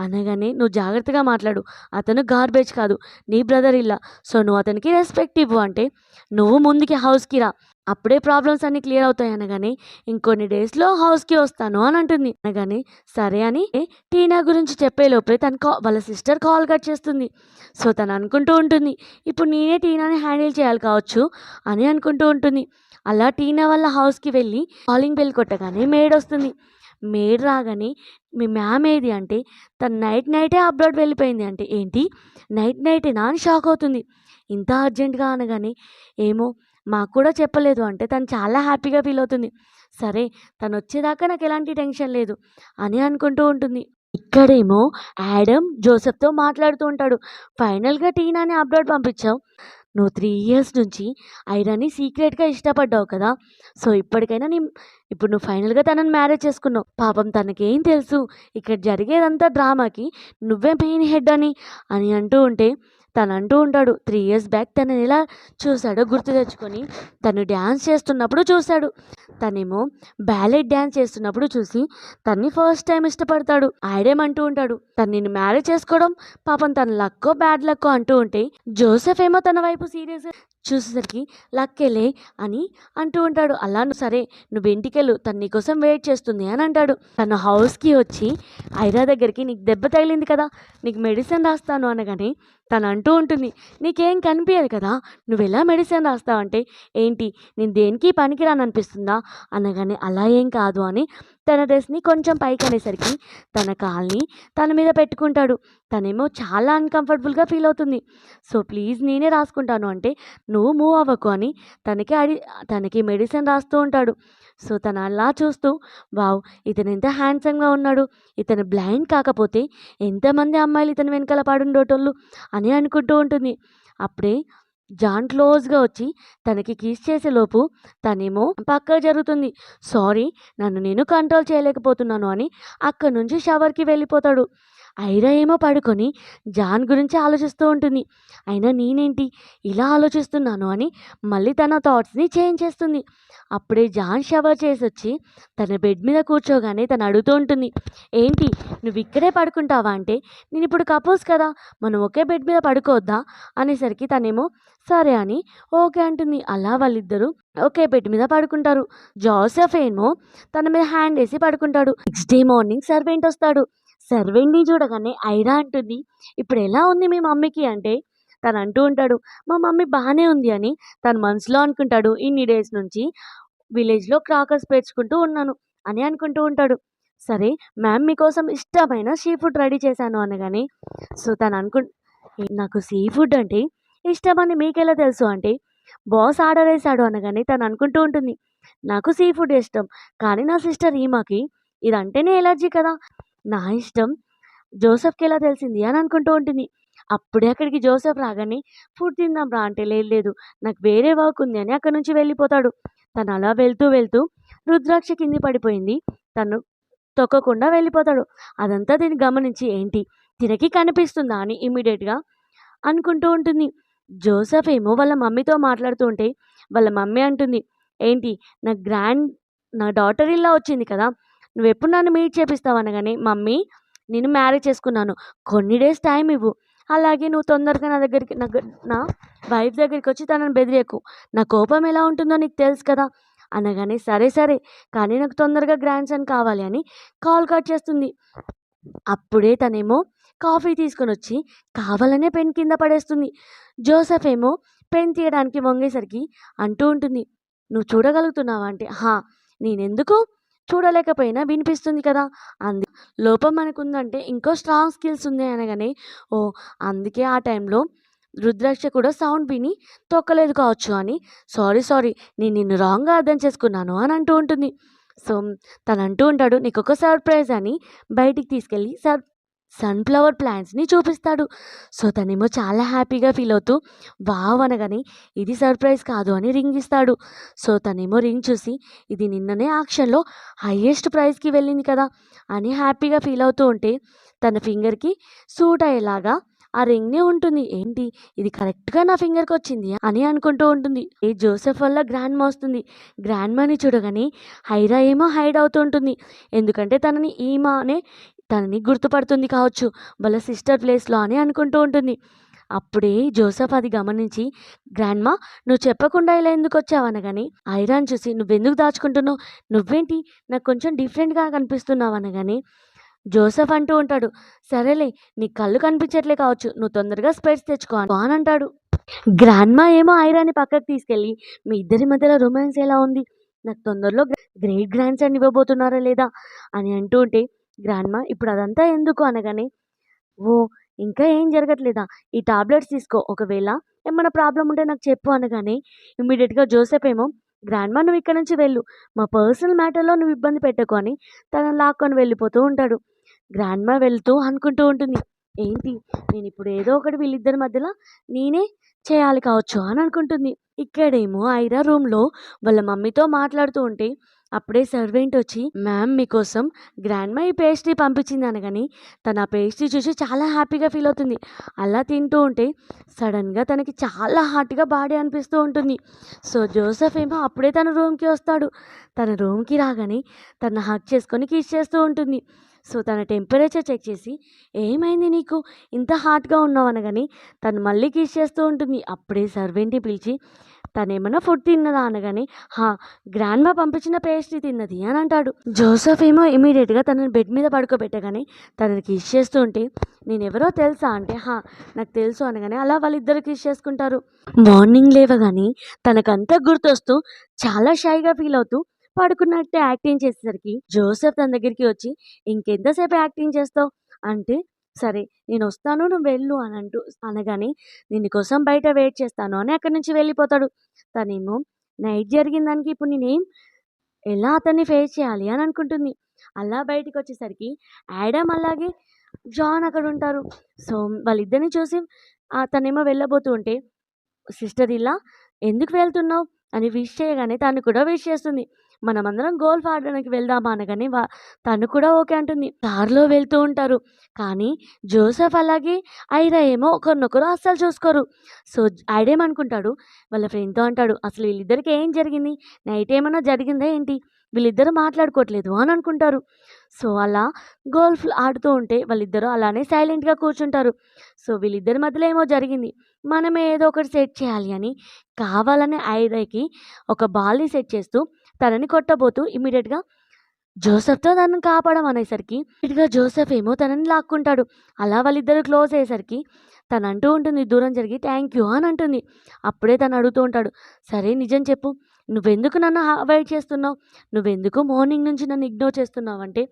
అనగానే, నువ్వు జాగ్రత్తగా మాట్లాడు, అతను గార్బేజ్ కాదు, నీ బ్రదర్ ఇల్లా, సో నువ్వు అతనికి రెస్పెక్ట్ ఇవ్వు, అంటే నువ్వు ముందుకి హౌస్కి రా, అప్పుడే ప్రాబ్లమ్స్ అన్నీ క్లియర్ అవుతాయి అనగానే, ఇంకొన్ని డేస్లో హౌస్కి వస్తాను అని అంటుంది. అనగానే సరే అని టీనా గురించి చెప్పే లోపే వాళ్ళ సిస్టర్ కాల్ కట్ చేస్తుంది. సో తను అనుకుంటూ ఉంటుంది, ఇప్పుడు నేనే టీనాని హ్యాండిల్ చేయాలి కావచ్చు అని అనుకుంటూ ఉంటుంది. అలా టీనా వాళ్ళ హౌస్కి వెళ్ళి కాలింగ్ బెల్ కొట్టగానే మేడ్ వస్తుంది. మేడ్ రాగానే, మీ మ్యామ్ ఏది అంటే, తను నైటే అబ్రాడ్ వెళ్ళిపోయింది అంటే, ఏంటి నైటేనా అని షాక్ అవుతుంది. ఇంత అర్జెంట్గా అనగానే, ఏమో మాకు కూడా చెప్పలేదు అంటే తను చాలా హ్యాపీగా ఫీల్ అవుతుంది. సరే తను వచ్చేదాకా నాకు ఎలాంటి టెన్షన్ లేదు అని అనుకుంటూ ఉంటుంది. ఇక్కడేమో యాడమ్ జోసెఫ్తో మాట్లాడుతూ ఉంటాడు. ఫైనల్గా టీనాని అబ్రాడ్ పంపించావు, నువ్వు 3 ఇయర్స్ నుంచి ఐరాని సీక్రెట్గా ఇష్టపడ్డావు కదా, సో ఇప్పటికైనా ఇప్పుడు నువ్వు ఫైనల్గా తనని మ్యారేజ్ చేసుకున్నావు. పాపం తనకేం తెలుసు ఇక్కడ జరిగేదంతా డ్రామాకి నువ్వే మెయిన్ హెడ్ అని అంటూ ఉంటే, తను అంటూ ఉంటాడు, 3 ఇయర్స్ బ్యాక్ తనని ఎలా చూశాడో గుర్తు తెచ్చుకొని, తను డ్యాన్స్ చేస్తున్నప్పుడు చూశాడు. తనేమో బ్యాలెట్ డ్యాన్స్ చేస్తున్నప్పుడు చూసి తన్ని ఫస్ట్ టైం ఇష్టపడతాడు. ఆడేమంటూ ఉంటాడు, తను నిన్ను మ్యారేజ్ చేసుకోవడం పాపం తన లక్కో బ్యాడ్ లక్కో అంటూ ఉంటే, జోసెఫ్ ఏమో తన వైపు సీరియస్ చూసేసరికి లక్కేలే అని అంటూ ఉంటాడు. అలా సరే నువ్వు ఇంటికెళ్ళు, తను నీకోసం వెయిట్ చేస్తుంది అని అంటాడు. తను హౌస్కి వచ్చి ఐరా దగ్గరికి, నీకు దెబ్బ తగిలింది కదా, నీకు మెడిసిన్ రాస్తాను అనగానే, తను అంటూ ఉంటుంది, నీకేం కనిపించదు కదా, నువ్వు ఎలా మెడిసిన్ రాస్తావంటే, ఏంటి నేను దేనికి పనికిరాను అనిపిస్తుందా అనగానే, అలా ఏం కాదు అని తన డ్రెస్ని కొంచెం పైకి అనేసరికి తన కాల్ని తన మీద పెట్టుకుంటాడు. తనేమో చాలా అన్కంఫర్టబుల్గా ఫీల్ అవుతుంది. సో ప్లీజ్ నేనే రాసుకుంటాను అంటే, నువ్వు మూవ్ అవ్వకు అని తనకి మెడిసిన్ రాస్తూ ఉంటాడు. సో తను అలా చూస్తూ, వావ్ ఇతను ఎంత హ్యాండ్సమ్గా ఉన్నాడు, ఇతను బ్లైండ్ కాకపోతే ఎంతమంది అమ్మాయిలు ఇతను వెనకాల పడుండేటోళ్ళు అని అనుకుంటూ ఉంటుంది. అప్పుడే జాన్ క్లోజ్గా వచ్చి తనకి కిస్ చేసేలోపు తనేమో పక్క జరుగుతుంది. సారీ నన్ను నేను కంట్రోల్ చేయలేకపోతున్నాను అని అక్కడి నుంచి షవర్కి వెళ్ళిపోతాడు. ఐరా ఏమో పడుకొని జాన్ గురించి ఆలోచిస్తూ ఉంటుంది. అయినా నేనేంటి ఇలా ఆలోచిస్తున్నాను అని మళ్ళీ తన థాట్స్ని చేంజ్ చేస్తుంది. అప్పుడే జాన్ షవర్ చేసి వచ్చి తన బెడ్ మీద కూర్చోగానే తను అడుగుతూ ఉంటుంది, ఏంటి నువ్వు ఇక్కడే పడుకుంటావా అంటే, నేను ఇప్పుడు కపుల్స్ కదా, మనం ఒకే బెడ్ మీద పడుకోవద్దా అనేసరికి తనేమో సరే అని ఓకే అంటుంది. అలా వాళ్ళిద్దరూ ఒకే బెడ్ మీద పడుకుంటారు. జోసెఫ్ ఏమో తన మీద హ్యాండ్ వేసి పడుకుంటాడు. నెక్స్ట్ డే మార్నింగ్ సర్వెంట్ వస్తాడు. సర్వెంట్ని చూడగానే ఐరా అంటుంది, ఇప్పుడు ఎలా ఉంది మీ మమ్మీకి అంటే, తను అంటూ ఉంటాడు, మా మమ్మీ బాగానే ఉంది అని. తన మనసులో అనుకుంటాడు, ఇన్ని డేస్ నుంచి విలేజ్లో క్రాకర్స్ పేర్చుకుంటూ ఉన్నాను అని అనుకుంటూ ఉంటాడు. సరే మ్యామ్ మీకోసం ఇష్టమైన సీ ఫుడ్ రెడీ చేశాను అనగానే, సో తను నాకు సీ ఫుడ్ అంటే ఇష్టమని మీకెలా తెలుసు అంటే, బాస్ ఆర్డర్ వేశాడు అనగానే తను అనుకుంటూ ఉంటుంది, నాకు సీ ఫుడ్ ఇష్టం. కానీ నా సిస్టర్ ఈమకి ఇదంటేనే ఎలర్జీ కదా! నా ఇష్టం జోసెఫ్‌కి ఎలా తెలిసింది అని అనుకుంటూ ఉంటుంది. అప్పుడే అక్కడికి జోసెఫ్ రాగానే ఫుడ్ తిందాం రా అంటే, లేదు లేదు నాకు వేరే వర్క్ ఉంది అని అక్కడి నుంచి వెళ్ళిపోతాడు. తను అలా వెళ్తూ వెళ్తూ రుద్రాక్ష కింద పడిపోయింది. తను తొక్కకుండా వెళ్ళిపోతాడు. అదంతా తిని గమనించి ఏంటి తినకి కనిపిస్తుందా అని ఇమ్మీడియేట్‌గా అనుకుంటూ ఉంటుంది. జోసెఫ్ ఏమో వాళ్ళ మమ్మీతో మాట్లాడుతూ ఉంటే, వాళ్ళ మమ్మీ అంటుంది, "ఏంటి నా గ్రాండ్ నా డాటర్ ఇల్లా వచ్చింది కదా! నువ్వెప్పుడు నన్ను మీట్ చేపిస్తావు?" అనగానే, "మమ్మీ నేను మ్యారేజ్ చేసుకున్నాను. కొన్ని డేస్ టైమ్ ఇవ్వు. అలాగే నువ్వు తొందరగా నా వైఫ్ దగ్గరికొచ్చి తనని బెదిరియకు. నా కోపం ఎలా ఉంటుందో నీకు తెలుసు కదా!" అనగానే, "సరే సరే కానీ నాకు తొందరగా గ్రాండ్ సన్ కావాలి" అని కాల్ కట్ చేస్తుంది. అప్పుడే తనేమో కాఫీ తీసుకొనొచ్చి కావాలనే పెన్ కింద పడేస్తుంది. జోసెఫ్ ఏమో పెన్ తీయడానికి వంగేసరికి అంటూ ఉంటుంది, "నువ్వు చూడగలుగుతున్నావా?" అంటే, "హా! నేనెందుకు చూడలేకపోయినా వినిపిస్తుంది కదా! లోపం మనకుందంటే ఇంకో స్ట్రాంగ్ స్కిల్స్ ఉన్నాయి" అనగానే, "ఓహ్! అందుకే ఆ టైంలో రుద్రాక్ష కూడా సౌండ్ విని తొక్కలేదు కావచ్చు" అని, "సారీ సారీ నేను నిన్ను రాంగ్‌గా అర్థం చేసుకున్నాను" అని అంటూ ఉంటుంది. సో, తనంటూ ఉంటాడు, "నీకొక సర్ప్రైజ్" అని బయటికి తీసుకెళ్ళి సన్‌ఫ్లవర్ ప్లాంట్స్‌ని చూపిస్తాడు. సో, తనేమో చాలా హ్యాపీగా ఫీల్ అవుతూ వావ్! అనగానే, "ఇది సర్ప్రైజ్ కాదు" అని రింగ్ ఇస్తాడు. సో, తనేమో రింగ్ చూసి, ఇది నిన్ననే ఆక్షన్‌లో హైయెస్ట్ ప్రైజ్‌కి వెళ్ళింది కదా! అని హ్యాపీగా ఫీల్ అవుతూ ఉంటే, తన ఫింగర్‌కి సూట్ అయ్యేలాగా ఆ రింగ్‌నే ఉంటుంది. ఏంటి ఇది కరెక్ట్‌గా నా ఫింగర్‌కొచ్చింది అని అనుకుంటూ ఉంటుంది. జోసెఫ్ వల్ల గ్రాండ్‌మా వస్తుంది. గ్రాండ్‌మాని చూడగానే హైరా ఏమో హైడ్ అవుతూ ఉంటుంది. ఎందుకంటే తనని గుర్తుపడుతుంది కావచ్చు వాళ్ళ సిస్టర్ ప్లేస్‌లో అని అనుకుంటూ ఉంటుంది. అప్పుడే జోసెఫ్ అది గమనించి, "గ్రాండ్‌మా నువ్వు చెప్పకుండా ఇలా ఎందుకొచ్చావు?" అనగానే, ఐరాని చూసి, "నువ్వెందుకు దాచుకుంటున్నావు? నువ్వేంటి నాకు కొంచెం డిఫరెంట్‌గా కనిపిస్తున్నావు" అనగానే, జోసెఫ్ అంటూ ఉంటాడు, "సరేలే నీ కళ్ళు కనిపించట్లే కావచ్చు. నువ్వు తొందరగా స్పెట్స్ తెచ్చుకో" అని అంటాడు. గ్రాండ్‌మా ఏమో ఐరాని పక్కకు తీసుకెళ్ళి, "మీ ఇద్దరి మధ్యలో రొమాన్స్ ఎలా ఉంది? నాకు తొందరలో గ్రేట్ గ్రాండ్ సన్ ఇవ్వబోతున్నారా లేదా?" అని అంటూ ఉంటే, గ్రాండ్‌మా ఇప్పుడు అదంతా ఎందుకు అనగానే, "ఓహ్! ఇంకా ఏం జరగట్లేదా? ఈ టాబ్లెట్స్ తీసుకో. ఒకవేళ ఏమన్నా ప్రాబ్లమ్ ఉంటే నాకు చెప్పు" అనగానే ఇమ్మీడియేట్‌గా జోసెఫ్ ఏమో, "గ్రాండ్‌మా నువ్వు ఇక్కడి నుంచి వెళ్ళు. మా పర్సనల్ మ్యాటర్‌లో నువ్వు ఇబ్బంది పెట్టకు" అని తనని లాక్కొని వెళ్ళిపోతూ ఉంటాడు. గ్రాండ్‌మా వెళ్తూ అనుకుంటూ ఉంటుంది, ఏంటి నేనిప్పుడు ఏదో ఒకటి వీళ్ళిద్దరి మధ్యలో నేనే చేయాలి కావచ్చు అని అనుకుంటుంది. ఇక్కడేమో ఐరా రూమ్‌లో వాళ్ళ మమ్మీతో మాట్లాడుతూ ఉంటే, అప్పుడే సర్వెంట్ వచ్చి, "మ్యామ్ మీకోసం గ్రాండ్‌మా ఈ పేస్ట్రీ పంపించింది" అనగానే, తను ఆ పేస్ట్రీ చూసి చాలా హ్యాపీగా ఫీల్ అవుతుంది. అలా తింటూ ఉంటే సడెన్‌గా తనకి చాలా హాట్‌గా బాడీ అనిపిస్తూ ఉంటుంది. సో, జోసెఫ్ ఏమో అప్పుడే తన రూమ్‌కి వస్తాడు. తన రూమ్‌కి రాగానే తనని హగ్ చేసుకొని కిస్ చేస్తూ ఉంటుంది. సో, తన టెంపరేచర్ చెక్ చేసి, "ఏమైంది నీకు? ఇంత హాట్‌గా ఉన్నావు" అనగానే, తను మళ్ళీ కిస్ చేస్తూ ఉంటుంది. అప్పుడే సర్వెంట్‌ని పిలిచి, "తనేమన్నా ఫుడ్ తిన్నదా?" అనగానే, "హా! గ్రాండ్‌మా పంపించిన పేస్ట్రీ తిన్నది" అని అంటాడు. జోసెఫ్ ఏమో ఇమ్మీడియేట్‌గా తనని బెడ్ మీద పడుకోబెట్టగానే తనని కిస్ చేస్తూ ఉంటే, "నేనెవరో తెలుసా?" అంటే, "హా! నాకు తెలుసు" అనగానే అలా వాళ్ళిద్దరూ కిస్ చేసుకుంటారు. మార్నింగ్ లేవగానే తనకంతా గుర్తొస్తూ చాలా షైగా ఫీల్ అవుతూ పడుకున్నట్టే యాక్టింగ్ చేసేసరికి జోసెఫ్ తన దగ్గరికి వచ్చి, "ఇంకెంతసేపు యాక్టింగ్ చేస్తావు?" అంటే, "సరే నేనొస్తాను నువ్వు వెళ్ళు" అనగానే, "నేను నీకోసం బయట వెయిట్ చేస్తాను" అని అక్కడి నుంచి వెళ్ళిపోతాడు. తనేమో నైట్ జరిగిన దానికి ఇప్పుడు ఎలా అతన్ని ఫేస్ చేయాలి అని అనుకుంటుంది. అలా బయటికొచ్చేసరికి యాడమ్ అలాగే జాన్ అక్కడుంటారు. సో, వాళ్ళిద్దరిని చూసి తనేమో వెళ్ళబోతూ ఉంటే, "సిస్టర్ ఇలా ఎందుకు వెళ్తున్నావు?" అని విష్ చేయగానే తను కూడా విష్ చేస్తుంది. "మనమందరం గోల్ఫ్ ఆడడానికి వెళ్దామా?" అనగానే తను కూడా ఓకే అంటుంది. కార్‌లో వెళ్తూ ఉంటారు. కానీ జోసెఫ్ అలాగే ఐరా ఏమో ఒకరినొకరు అస్సలు చూసుకోరు. సో, ఐడేమనుకుంటాడు వాళ్ళ ఫ్రెండ్‌తో అంటాడు, "అసలు వీళ్ళిద్దరికి ఏం జరిగింది? నైట్ ఏమన్నా జరిగిందా ఏంటి? వీళ్ళిద్దరూ మాట్లాడుకోవట్లేదు" అని అనుకుంటారు. సో, అలా గోల్ఫ్ ఆడుతూ ఉంటే వాళ్ళిద్దరూ అలానే సైలెంట్‌గా కూర్చుంటారు. సో, వీళ్ళిద్దరి మధ్యలో ఏమో జరిగింది. మనమే ఏదో ఒకటి సెట్ చేయాలి అని కావాలని ఐరాకి ఒక బాల్‌ని సెట్ చేస్తూ తనని కొట్టబోతూ ఇమ్మీడియేట్‌గా జోసెఫ్‌తో తనని కాపాడమనేసరికి ఇటుగా జోసెఫ్ ఏమో తనని లాక్కుంటాడు. అలా వాళ్ళిద్దరూ క్లోజ్ అయ్యేసరికి తనంటూ ఉంటుంది దూరం జరిగి, "థ్యాంక్ యూ" అని అంటుంది. అప్పుడే తను అడుగుతూ ఉంటాడు, "సరే నిజం చెప్పు. నువ్వెందుకు నన్ను అవాయిడ్ చేస్తున్నావు? నువ్వెందుకు మార్నింగ్ నుంచి నన్ను ఇగ్నోర్ చేస్తున్నావు?" అంటే,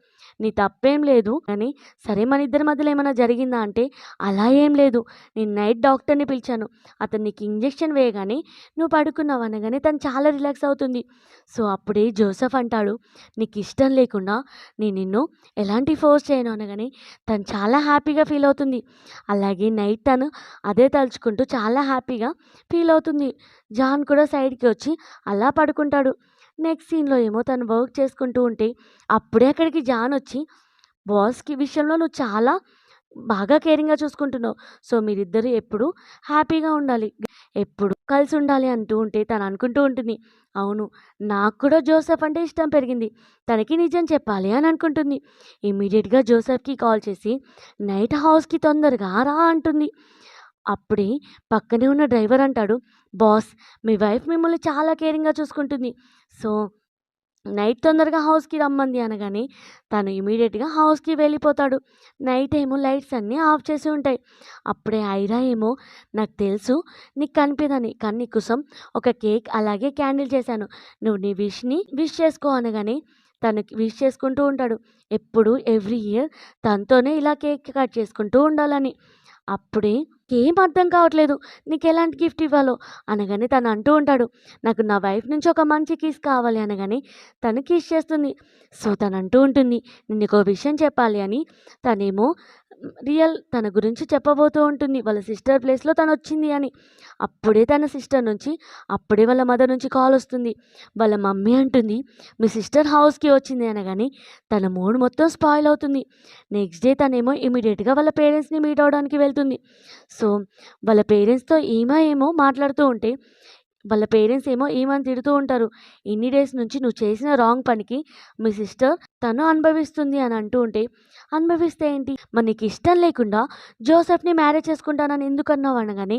"నీ తప్పేం లేదు కానీ, సరే మన ఇద్దరి మధ్యలో ఏమైనా జరిగిందా?" అంటే, "అలా ఏం లేదు. నేను నైట్ డాక్టర్‌ని పిలిచాను. అతను నీకు ఇంజెక్షన్ వేయగానే నువ్వు పడుకున్నావు" అనగానే తను చాలా రిలాక్స్ అవుతుంది. సో, అప్పుడే జోసెఫ్ అంటాడు, "నీకిష్టం లేకుండా నేను నిన్ను ఎలాంటి ఫోర్స్ చేయను" అనగానే తను చాలా హ్యాపీగా ఫీల్ అవుతుంది. అలాగే నైట్ తను అదే తలుచుకుంటూ చాలా హ్యాపీగా ఫీల్ అవుతుంది. జాన్ కూడా సైడ్‌కి వచ్చి అలా పడుకుంటాడు. నెక్స్ట్ సీన్‌లో ఏమో తను వర్క్ చేసుకుంటూ ఉంటే, అప్పుడే అక్కడికి జాన్ వచ్చి, "బాస్‌కి విషయంలో నువ్వు చాలా బాగా కేరింగ్‌గా చూసుకుంటున్నావు. సో, మీరిద్దరూ ఎప్పుడూ హ్యాపీగా ఉండాలి. ఎప్పుడు కలిసి ఉండాలి" అంటూ ఉంటే తను అనుకుంటూ ఉంటుంది, "అవును, నాకు కూడా జోసెఫ్ అంటే ఇష్టం పెరిగింది. తనకి నిజం చెప్పాలి" అని అనుకుంటుంది. ఇమ్మీడియేట్‌గా జోసెఫ్‌కి కాల్ చేసి, "నైట్ హౌస్‌కి తొందరగా రా" అంటుంది. అప్పుడే పక్కనే ఉన్న డ్రైవర్ అంటాడు, "బాస్, మీ వైఫ్ మిమ్మల్ని చాలా కేరింగ్‌గా చూసుకుంటుంది. సో, నైట్ తొందరగా హౌస్‌కి రమ్మంది" అనగానే తను ఇమ్మీడియేట్‌గా హౌస్‌కి వెళ్ళిపోతాడు. నైట్ ఏమో లైట్స్ అన్నీ ఆఫ్ చేసి ఉంటాయి. అప్పుడే ఐరా ఏమో, "నాకు తెలుసు నీకు కనిపియదని, కానీ నీకోసం ఒక కేక్ అలాగే క్యాండిల్ చేశాను. నువ్వు నీ విష్‌ని విష్ చేసుకో" అనగానే తనకి విష్ చేసుకుంటూ ఉంటాడు. ఎప్పుడు ఎవ్రీ ఇయర్ తనతోనే ఇలా కేక్ కట్ చేసుకుంటూ ఉండాలని. అప్పుడే ఏం అర్థం కావట్లేదు, నీకెలాంటి గిఫ్ట్ ఇవ్వాలో అనగానే తను అంటూ ఉంటాడు, "నాకు నా వైఫ్ నుంచి ఒక మంచి కిస్ కావాలి" అనగానే తను కిస్ చేస్తుంది. సో, తను అంటూ ఉంటుంది, "నేను నీకో విషయం చెప్పాలి" అని. తనేమో తన గురించి చెప్పబోతూ ఉంటుంది, వాళ్ళ సిస్టర్ ప్లేస్‌లో తనొచ్చింది అని. అప్పుడే తన సిస్టర్ నుంచి, అప్పుడే వాళ్ళ మదర్ నుంచి కాల్ వస్తుంది. వాళ్ళ మమ్మీ అంటుంది, "మీ సిస్టర్ హౌస్‌కి వచ్చింది" అనగానే తన మూడ్ మొత్తం స్పాయిల్ అవుతుంది. నెక్స్ట్ డే తనేమో ఇమ్మీడియేట్‌గా వాళ్ళ పేరెంట్స్‌ని మీట్ అవ్వడానికి వెళ్తుంది. సో, వాళ్ళ పేరెంట్స్‌తో ఈమె ఏమో మాట్లాడుతూ ఉంటే, వాళ్ళ పేరెంట్స్ ఏమో ఈమెని తిడుతూ ఉంటారు, "ఇన్ని డేస్ నుంచి నువ్వు చేసిన రాంగ్ పనికి మీ సిస్టర్ తను అనుభవిస్తుంది" అని అంటూ ఉంటే, "అనుభవిస్తే ఏంటి? మరి నీకు ఇష్టం లేకుండా జోసెఫ్‌ని మ్యారేజ్ చేసుకుంటానని ఎందుకన్నావు?" అనగానే,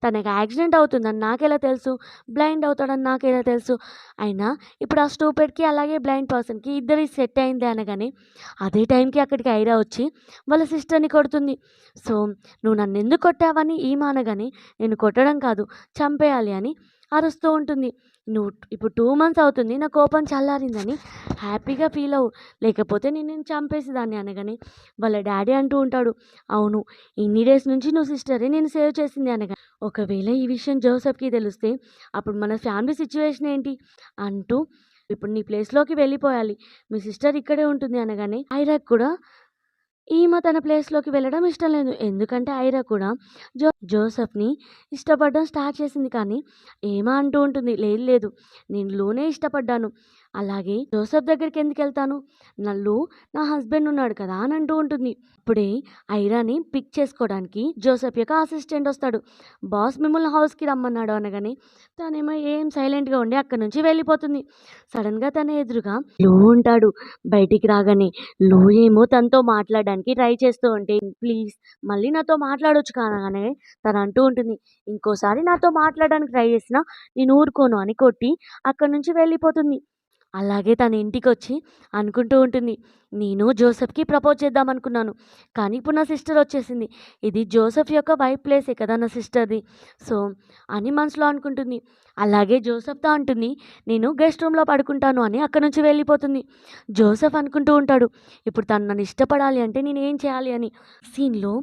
"తనకి యాక్సిడెంట్ అవుతుందని నాకెలా తెలుసు? బ్లైండ్ అవుతాడని నాకెలా తెలుసు? అయినా ఇప్పుడు ఆ స్టూపిడ్‌కి అలాగే బ్లైండ్ పర్సన్‌కి ఇద్దరికి సెట్ అయింది" అనగానే, అదే టైంకి అక్కడికి ఐరా వచ్చి వాళ్ళ సిస్టర్‌ని కొడుతుంది. సో, "నువ్వు నన్నెందుకు కొట్టావని" ఈమె అనగానే, "నేను కొట్టడం కాదు, చంపేయాలి" అని అరుస్తూ ఉంటుంది. "నువ్వు ఇప్పుడు 2 మంత్స్ అవుతుంది నా కోపం చల్లారిందని హ్యాపీగా ఫీల్ అవ్వు, లేకపోతే నిన్ను చంపేసేదాన్ని" అనగానే వాళ్ళ డ్యాడీ అంటూ ఉంటాడు, "అవును, ఇన్ని డేస్ నుంచి నువ్వు సిస్టరే నిన్ను సేవ్ చేసింది" అనగా, "ఒకవేళ ఈ విషయం జోసెఫ్‌కి తెలిస్తే అప్పుడు మన ఫ్యామిలీ సిట్యుయేషన్ ఏంటి?" అంటూ, "ఇప్పుడు నీ ప్లేస్‌లోకి వెళ్ళిపోయాలి. మీ సిస్టర్ ఇక్కడే ఉంటుంది" అనగానే ఐరాకి కూడా ఈమె తన ప్లేస్‌లోకి వెళ్ళడం ఇష్టం లేదు. ఎందుకంటే ఐరా కూడా జోసెఫ్‌ని ఇష్టపడడం స్టార్ట్ చేసింది. కానీ ఏమా అంటూ ఉంటుంది, "లేదు లేదు, నేను లూనే ఇష్టపడ్డాను. అలాగే జోసెఫ్ దగ్గరికెందుకెళ్తాను? లూ నా హస్బెండ్ ఉన్నాడు కదా" అని అంటూ ఉంటుంది. అప్పుడే ఐరాని పిక్ చేసుకోవడానికి జోసెఫ్ యొక్క అసిస్టెంట్ వస్తాడు. "బాస్ మిమ్మల్ని హౌస్‌కి రమ్మన్నాడు" అనగానే తనేమో ఏం సైలెంట్‌గా ఉండి అక్కడి నుంచి వెళ్ళిపోతుంది. సడెన్‌గా తన ఎదురుగా లూ ఉంటాడు. బయటికి రాగానే లూ ఏమో తనతో మాట్లాడడానికి ట్రై చేస్తూ ఉంటే, "ప్లీజ్ మళ్ళీ నాతో మాట్లాడొచ్చు" అనగానే తను అంటూ ఉంటుంది, "ఇంకోసారి నాతో మాట్లాడడానికి ట్రై చేసినా నేను ఊరుకోను" అని కొట్టి అక్కడి నుంచి వెళ్ళిపోతుంది. అలాగే తన ఇంటికొచ్చి అనుకుంటూ ఉంటుంది, "నేను జోసెఫ్‌కి ప్రపోజ్ చేద్దామనుకున్నాను. కానీ ఇప్పుడు నా సిస్టర్ వచ్చేసింది. ఇది జోసెఫ్ యొక్క వైఫ్ ప్లేసే కదా నా సిస్టర్‌ది. సో" అని మనసులో అనుకుంటుంది. అలాగే జోసెఫ్‌తో అంటుంది, "నేను గెస్ట్ రూమ్‌లో పడుకుంటాను" అని అక్కడి నుంచి వెళ్ళిపోతుంది. జోసెఫ్ అనుకుంటూ ఉంటాడు, ఇప్పుడు తను నన్ను ఇష్టపడాలి అంటే నేనేం చేయాలి అని. సీన్‌లో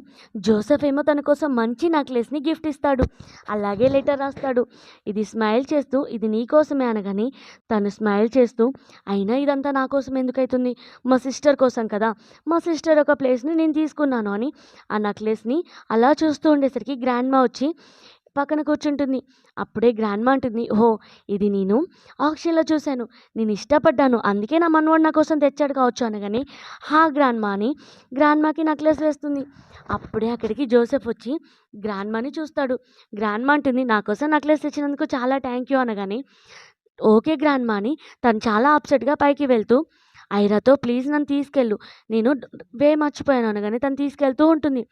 జోసెఫ్ ఏమో తన కోసం మంచి నెక్లెస్‌ని గిఫ్ట్ ఇస్తాడు. అలాగే లెటర్ రాస్తాడు. ఇది స్మైల్ చేస్తూ, "ఇది నీ కోసమే" అనగానే తను స్మైల్ చేస్తూ, "అయినా ఇదంతా నా కోసం ఎందుకైతుంది? మా సిస్టర్ కోసం కదా! మా సిస్టర్ ఒక ప్లేస్‌ని నేను తీసుకున్నాను" అని ఆ నెక్లెస్‌ని అలా చూస్తూ ఉండేసరికి గ్రాండ్‌మా వచ్చి పక్కన కూర్చుంటుంది. అప్పుడే గ్రాండ్‌మా అంటుంది, "ఓహ్! ఇది నేను ఆక్షన్‌లో చూశాను. నేను ఇష్టపడ్డాను. అందుకే నా మనవడు నా కోసం తెచ్చాడు కావచ్చు" అనగానే, "హా! గ్రాండ్‌మా" అని గ్రాండ్‌మాకి నెక్లెస్ వేస్తుంది. అప్పుడే అక్కడికి జోసెఫ్ వచ్చి గ్రాండ్‌మాని చూస్తాడు. గ్రాండ్‌మా అంటుంది, "నా కోసం నెక్లెస్ తెచ్చినందుకు చాలా థ్యాంక్ యూ" అనగానే, "ఓకే గ్రాండ్‌మా" అని తను చాలా అప్సెట్‌గా పైకి వెళ్తూ, ఐరాతో, "ప్లీజ్ నన్ను తీసుకెళ్ళు. నేను వే మర్చిపోయాను" అనగానే తను తీసుకెళ్తూ ఉంటుంది.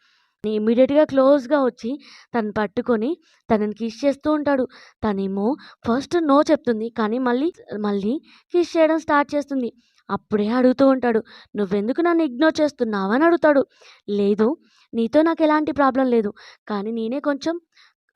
ఇమ్మీడియేట్‌గా క్లోజ్‌గా వచ్చి తనని పట్టుకొని తనని కిస్ చేస్తూ ఉంటాడు. తనేమో ఫస్ట్ నో చెప్తుంది. కానీ మళ్ళీ కిస్ చేయడం స్టార్ట్ చేస్తుంది. అప్పుడే అడుగుతూ ఉంటాడు, "నువ్వెందుకు నన్ను ఇగ్నోర్ చేస్తున్నావు?" అని అడుగుతాడు. "లేదు, నీతో నాకెలాంటి ప్రాబ్లమ్ లేదు. కానీ నేనే కొంచెం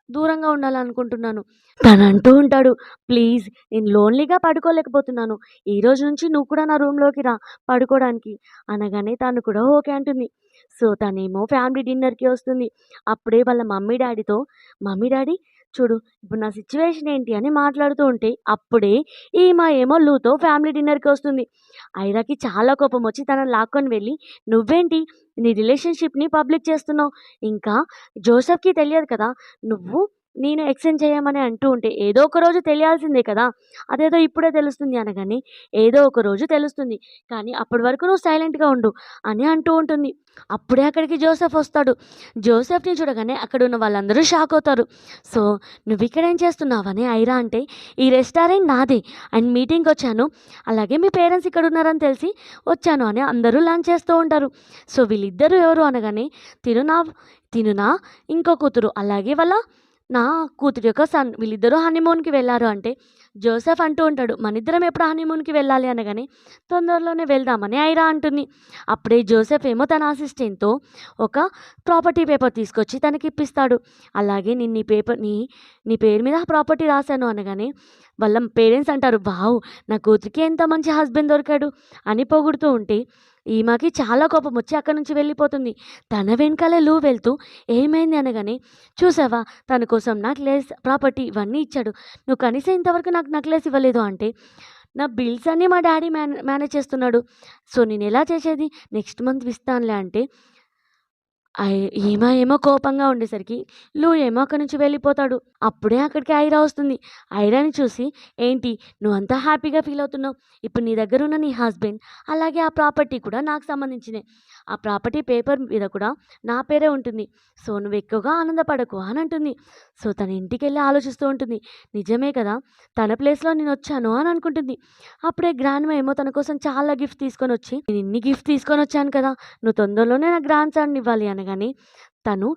దూరంగా ఉండాలనుకుంటున్నాను. తనంటూ ఉంటాడు, "ప్లీజ్ నేను లోన్‌లీగా పడుకోలేకపోతున్నాను. ఈరోజు నుంచి నువ్వు కూడా నా రూమ్‌లోకి రా పడుకోవడానికి." అనగానే తను కూడా ఓకే అంటుంది. సో, తనేమో ఫ్యామిలీ డిన్నర్‌కి వస్తుంది. అప్పుడే వాళ్ళ మమ్మీ, డ్యాడీతో, "మమ్మీ, డ్యాడీ చూడు ఇప్పుడు నా సిట్యుయేషన్ ఏంటి" అని మాట్లాడుతూ ఉంటే, అప్పుడే ఈమె ఏమో లూతో ఫ్యామిలీ డిన్నర్‌కి వస్తుంది. ఐరాకి చాలా కోపమొచ్చి తనని లాక్కొని వెళ్ళి, "నువ్వేంటి నీ రిలేషన్‌షిప్‌ని పబ్లిక్ చేస్తున్నావు? ఇంకా జోసెఫ్‌కి తెలియదు కదా! నువ్వు నేను ఎక్స్‌చేంజ్ చేయమని అంటూ ఉంటే, ఏదో ఒక రోజు తెలియాల్సిందే కదా! అదేదో ఇప్పుడే తెలుస్తుంది" అనగానే, "ఏదో ఒక రోజు తెలుస్తుంది. కానీ అప్పటి వరకు నువ్వు సైలెంట్‌గా ఉండు" అని అంటూ ఉంటుంది. అప్పుడే అక్కడికి జోసెఫ్ వస్తాడు. జోసెఫ్‌ని చూడగానే అక్కడున్న వాళ్ళందరూ షాక్ అవుతారు. "సో, నువ్విక్కడేం చేస్తున్నావు?" అని ఐరా అంటే, "ఈ రెస్టారెంట్ నాదే అండ్ మీటింగ్‌కొచ్చాను. అలాగే మీ పేరెంట్స్ ఇక్కడున్నారని తెలిసి వచ్చాను" అని అందరూ లంచ్ చేస్తూ ఉంటారు. సో, వీళ్ళిద్దరూ ఎవరు అనగానే, తిను నా తిను నా ఇంకో కూతురు. అలాగే వాళ్ళ నా కూతురి యొక్క సన్. వీళ్ళిద్దరూ హనీమూన్‌కి వెళ్లారు అంటే, జోసెఫ్ అంటూ ఉంటాడు, "మనిద్దరం ఎప్పుడు హనీమూన్‌కి వెళ్ళాలి?" అనగానే, "తొందరలోనే వెళ్దామని" ఐరా అంటుంది. అప్పుడే జోసెఫ్ ఏమో తన అసిస్టెంట్‌తో ఒక ప్రాపర్టీ పేపర్ తీసుకొచ్చి తనకిప్పిస్తాడు. అలాగే, "నేను నీ పేరు మీద ప్రాపర్టీ రాశాను" అనగానే, వాళ్ళ పేరెంట్స్ అంటారు, "వావ్! నా కూతురికి ఎంత మంచి హస్బెండ్ దొరికాడు" అని పొగుడుతూ ఉంటే, ఈమెకి చాలా కోపమొచ్చి అక్కడి నుంచి వెళ్ళిపోతుంది. తన వెనకాలే లూ వెళ్తూ, "ఏమైంది?" అనగానే, "చూసావా తన కోసం నెక్లెస్, ప్రాపర్టీ ఇవన్నీ ఇచ్చాడు. నువ్వు కనీసం ఇంతవరకు నాకు నెక్లెస్ ఇవ్వలేదు" అంటే, "నా బిల్స్ అన్నీ మా డ్యాడీ మేనేజ్ చేస్తున్నాడు. సో, నేనెలా చేసేది? నెక్స్ట్ మంత్ ఇస్తానులే" అంటే, ఈమె ఏమో కోపంగా ఉండేసరికి లూ ఏమో అక్కడి నుంచి వెళ్ళిపోతాడు. అప్పుడే అక్కడికి ఐరా వస్తుంది. ఐరాని చూసి, "ఏంటి నువ్వంతా హ్యాపీగా ఫీల్ అవుతున్నావు? ఇప్పుడు నీ దగ్గరున్న నీ హస్బెండ్, అలాగే ఆ ప్రాపర్టీ కూడా నాకు సంబంధించినయి. ఆ ప్రాపర్టీ పేపర్ మీద కూడా నా పేరే ఉంటుంది. సో, నువ్వు ఎక్కువగా ఆనందపడకు" అని అంటుంది. సో, తన ఇంటికెళ్ళి ఆలోచిస్తూ ఉంటుంది. నిజమే కదా! తన ప్లేస్‌లో నేనొచ్చాను అని అనుకుంటుంది. అప్పుడే గ్రాండ్‌మా ఏమో తన కోసం చాలా గిఫ్ట్ తీసుకొనొచ్చి, "నేను ఇన్ని గిఫ్ట్ తీసుకొనొచ్చాను కదా! నువ్వు తొందరలోనే నా గ్రాండ్ సన్ ఇవ్వాలి" అనగానే, తను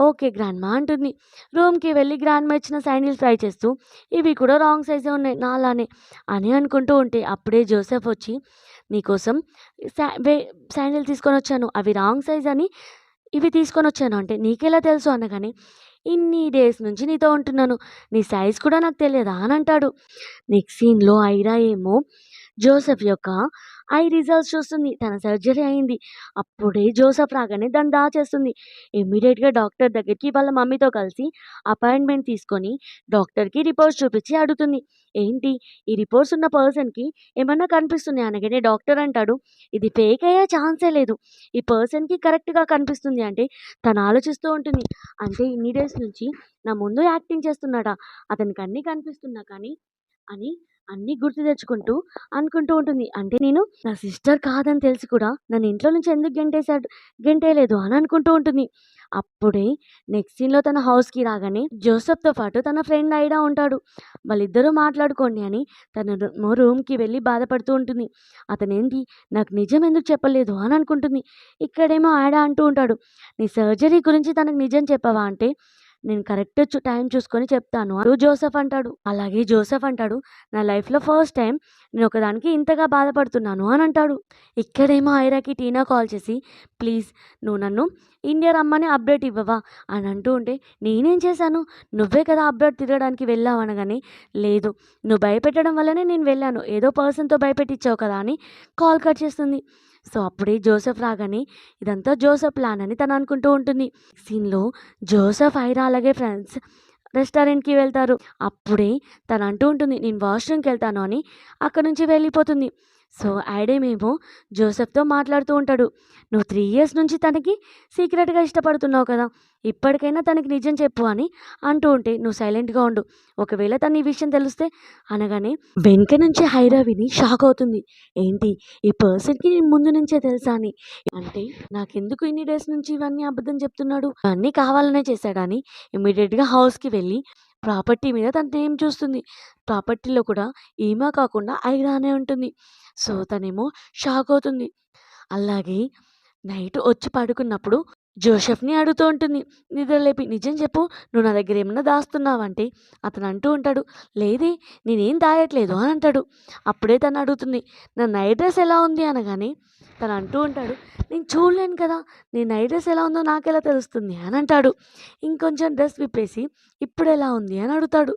ఓకే గ్రాండ్‌మా అంటుంది. రూమ్‌కి వెళ్ళి గ్రాండ్‌మా ఇచ్చిన శాండిల్స్ ట్రై చేస్తూ, "ఇవి కూడా రాంగ్ సైజే ఉన్నాయి నాలానే" అని అనుకుంటూ ఉంటే, అప్పుడే జోసెఫ్ వచ్చి, "నీకోసం శా వే శాండిల్ తీసుకొనొచ్చాను. అవి రాంగ్ సైజ్ అని ఇవి తీసుకొనొచ్చాను" అంటే, "నీకెలా తెలుసు?" అనగానే, "ఇన్ని డేస్ నుంచి నీతో ఉంటున్నాను. నీ సైజ్ కూడా నాకు తెలియదా?" అని అంటాడు. నెక్స్ట్ సీన్‌లో ఐరా ఏమో జోసెఫ్ యొక్క ఐ రిజల్ట్స్ చూస్తుంది. తన సర్జరీ అయింది. అప్పుడే జోసెఫ్ రాగానే దాన్ని దాచేస్తుంది. ఇమ్మీడియేట్‌గా డాక్టర్ దగ్గరికి వాళ్ళ మమ్మీతో కలిసి అపాయింట్‌మెంట్ తీసుకొని డాక్టర్‌కి రిపోర్ట్స్ చూపించి అడుగుతుంది, "ఏంటి ఈ రిపోర్ట్స్ ఉన్న పర్సన్‌కి ఏమన్నా కనిపిస్తున్నాయా?" అనగానే డాక్టర్ అంటాడు, "ఇది ఫేక్ అయ్యే ఛాన్సే లేదు. ఈ పర్సన్‌కి కరెక్ట్‌గా కనిపిస్తుంది" అంటే తను ఆలోచిస్తూ ఉంటుంది. అంటే ఇన్ని డేస్ నుంచి నా ముందు యాక్టింగ్ చేస్తున్నాడా? అతనికి అన్నీ కనిపిస్తున్నా కానీ అని అన్నీ గుర్తు తెచ్చుకుంటూ అనుకుంటూ ఉంటుంది. అంటే నేను నా సిస్టర్ కాదని తెలిసి కూడా నన్ను ఇంట్లో నుంచి ఎందుకు గెంటేయలేదు అని అనుకుంటూ ఉంటుంది. అప్పుడే నెక్స్ట్ సీన్‌లో తన హౌస్‌కి రాగానే జోసెఫ్‌తో పాటు తన ఫ్రెండ్ ఐడా ఉంటాడు. వాళ్ళిద్దరూ మాట్లాడుకోండి అని తన రూమ్‌కి వెళ్ళి బాధపడుతూ ఉంటుంది. అతనేంటి నాకు నిజం ఎందుకు చెప్పలేదు అని అనుకుంటుంది. ఇక్కడేమో ఐడా అంటూ ఉంటాడు, "నీ సర్జరీ గురించి తనకు నిజం చెప్పావా?" అంటే, "నేను కరెక్ట్ టైం చూసుకొని చెప్తాను" అని జోసెఫ్ అంటాడు. అలాగే జోసెఫ్ అంటాడు, "నా లైఫ్‌లో ఫస్ట్ టైమ్ నేను ఒకదానికి ఇంతగా బాధపడుతున్నాను" అని అంటాడు. ఇక్కడేమో ఐరాకి టీనా కాల్ చేసి, "ప్లీజ్ నువ్వు నన్ను ఇండియా రమ్మని అప్డేట్ ఇవ్వవా?" అని అంటూ ఉంటే, "నేనేం చేశాను? నువ్వే కదా అబ్రాడ్ తిరగడానికి వెళ్ళావు" అనగానే, "లేదు నువ్వు భయపెట్టడం వల్లనే నేను వెళ్ళాను. ఏదో పర్సన్‌తో భయపెట్టిచ్చావు కదా!" అని కాల్ కట్ చేస్తుంది. సో, అప్పుడే జోసెఫ్ రాగానే ఇదంతా జోసెఫ్ ప్లాన్ అని తను అనుకుంటూ ఉంటుంది. సీన్‌లో జోసెఫ్, ఐరా అలాగే ఫ్రెండ్స్ రెస్టారెంట్‌కి వెళ్తారు. అప్పుడే తను అంటూ ఉంటుంది, "నేను వాష్‌రూమ్‌కెళ్తాను" అని అక్కడి నుంచి వెళ్ళిపోతుంది. సో, ఐడేమేమో జోసెఫ్‌తో మాట్లాడుతూ ఉంటాడు. "నువ్వు 3 ఇయర్స్ నుంచి తనకి సీక్రెట్‌గా ఇష్టపడుతున్నావు కదా! ఇప్పటికైనా తనకి నిజం చెప్పు" అని అంటూ ఉంటే, "నువ్వు సైలెంట్‌గా ఉండు. ఒకవేళ తను ఈ విషయం తెలిస్తే" అనగానే వెనక నుంచి హైరా విని షాక్ అవుతుంది. ఏంటి ఈ పర్సన్‌కి నేను ముందు నుంచే తెలుసా అని. అంటే నాకెందుకు ఇన్ని డేస్ నుంచి ఇవన్నీ అబద్ధం చెప్తున్నాడు? ఇవన్నీ కావాలనే చేశాడా అని ఇమ్మీడియేట్‌గా హౌస్‌కి వెళ్ళి ప్రాపర్టీ మీద తన నేమ్ చూస్తుంది. ప్రాపర్టీలో కూడా ఈమె కాకుండా ఐరానే ఉంటుంది. సో, తనేమో షాక్ అవుతుంది. అలాగే నైట్ వచ్చి పడుకున్నప్పుడు జోసెఫ్‌ని అడుగుతూ ఉంటుంది. నిద్రలేపి, "నిజం చెప్పు. నువ్వు నా దగ్గర ఏమన్నా దాస్తున్నావంటే?" అతను అంటూ ఉంటాడు, "లేదే నేనేం దాయట్లేదు" అని అంటాడు. అప్పుడే తను అడుగుతుంది, "నా నైట్ డ్రెస్ ఎలా ఉంది?" అనగానే తను అంటూ ఉంటాడు, "నేను చూడలేను కదా! నీ నైట్ డ్రెస్ ఎలా ఉందో నాకెలా తెలుస్తుంది" అని అంటాడు. ఇంకొంచెం డ్రెస్ విప్పేసి, "ఇప్పుడెలా ఉంది?" అని అడుగుతాడు.